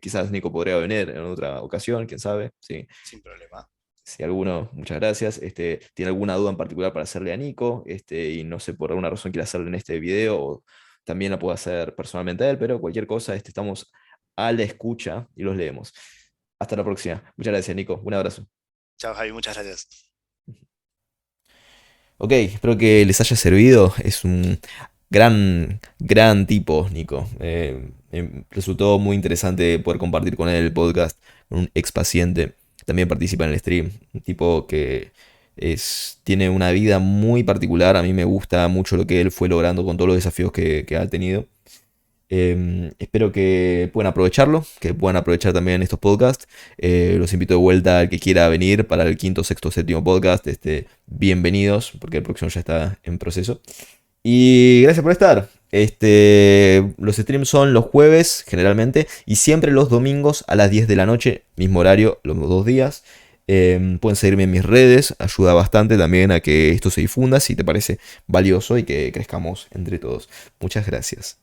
Quizás Nico podría venir en otra ocasión, quién sabe, sí. Sin problema. Si alguno, muchas gracias. Tiene alguna duda en particular para hacerle a Nico, y no sé por alguna razón quiere hacerle en este video, o también la puedo hacer personalmente a él, pero cualquier cosa, estamos a la escucha y los leemos. Hasta la próxima. Muchas gracias, Nico. Un abrazo. Chao, Javi, muchas gracias. Ok, espero que les haya servido. Es un gran tipo, Nico. Me resultó muy interesante poder compartir con él el podcast, con un ex paciente. También participa en el stream. Un tipo que tiene una vida muy particular. A mí me gusta mucho lo que él fue logrando con todos los desafíos que ha tenido. Espero que puedan aprovecharlo, que puedan aprovechar también estos podcasts. Los invito de vuelta al que quiera venir para el quinto, sexto, séptimo podcast. Bienvenidos, porque el próximo ya está en proceso. Y gracias por estar. Los streams son los jueves generalmente y siempre los domingos a las 10 de la noche, mismo horario, los 2 días. Pueden seguirme en mis redes, ayuda bastante también a que esto se difunda si te parece valioso y que crezcamos entre todos. Muchas gracias.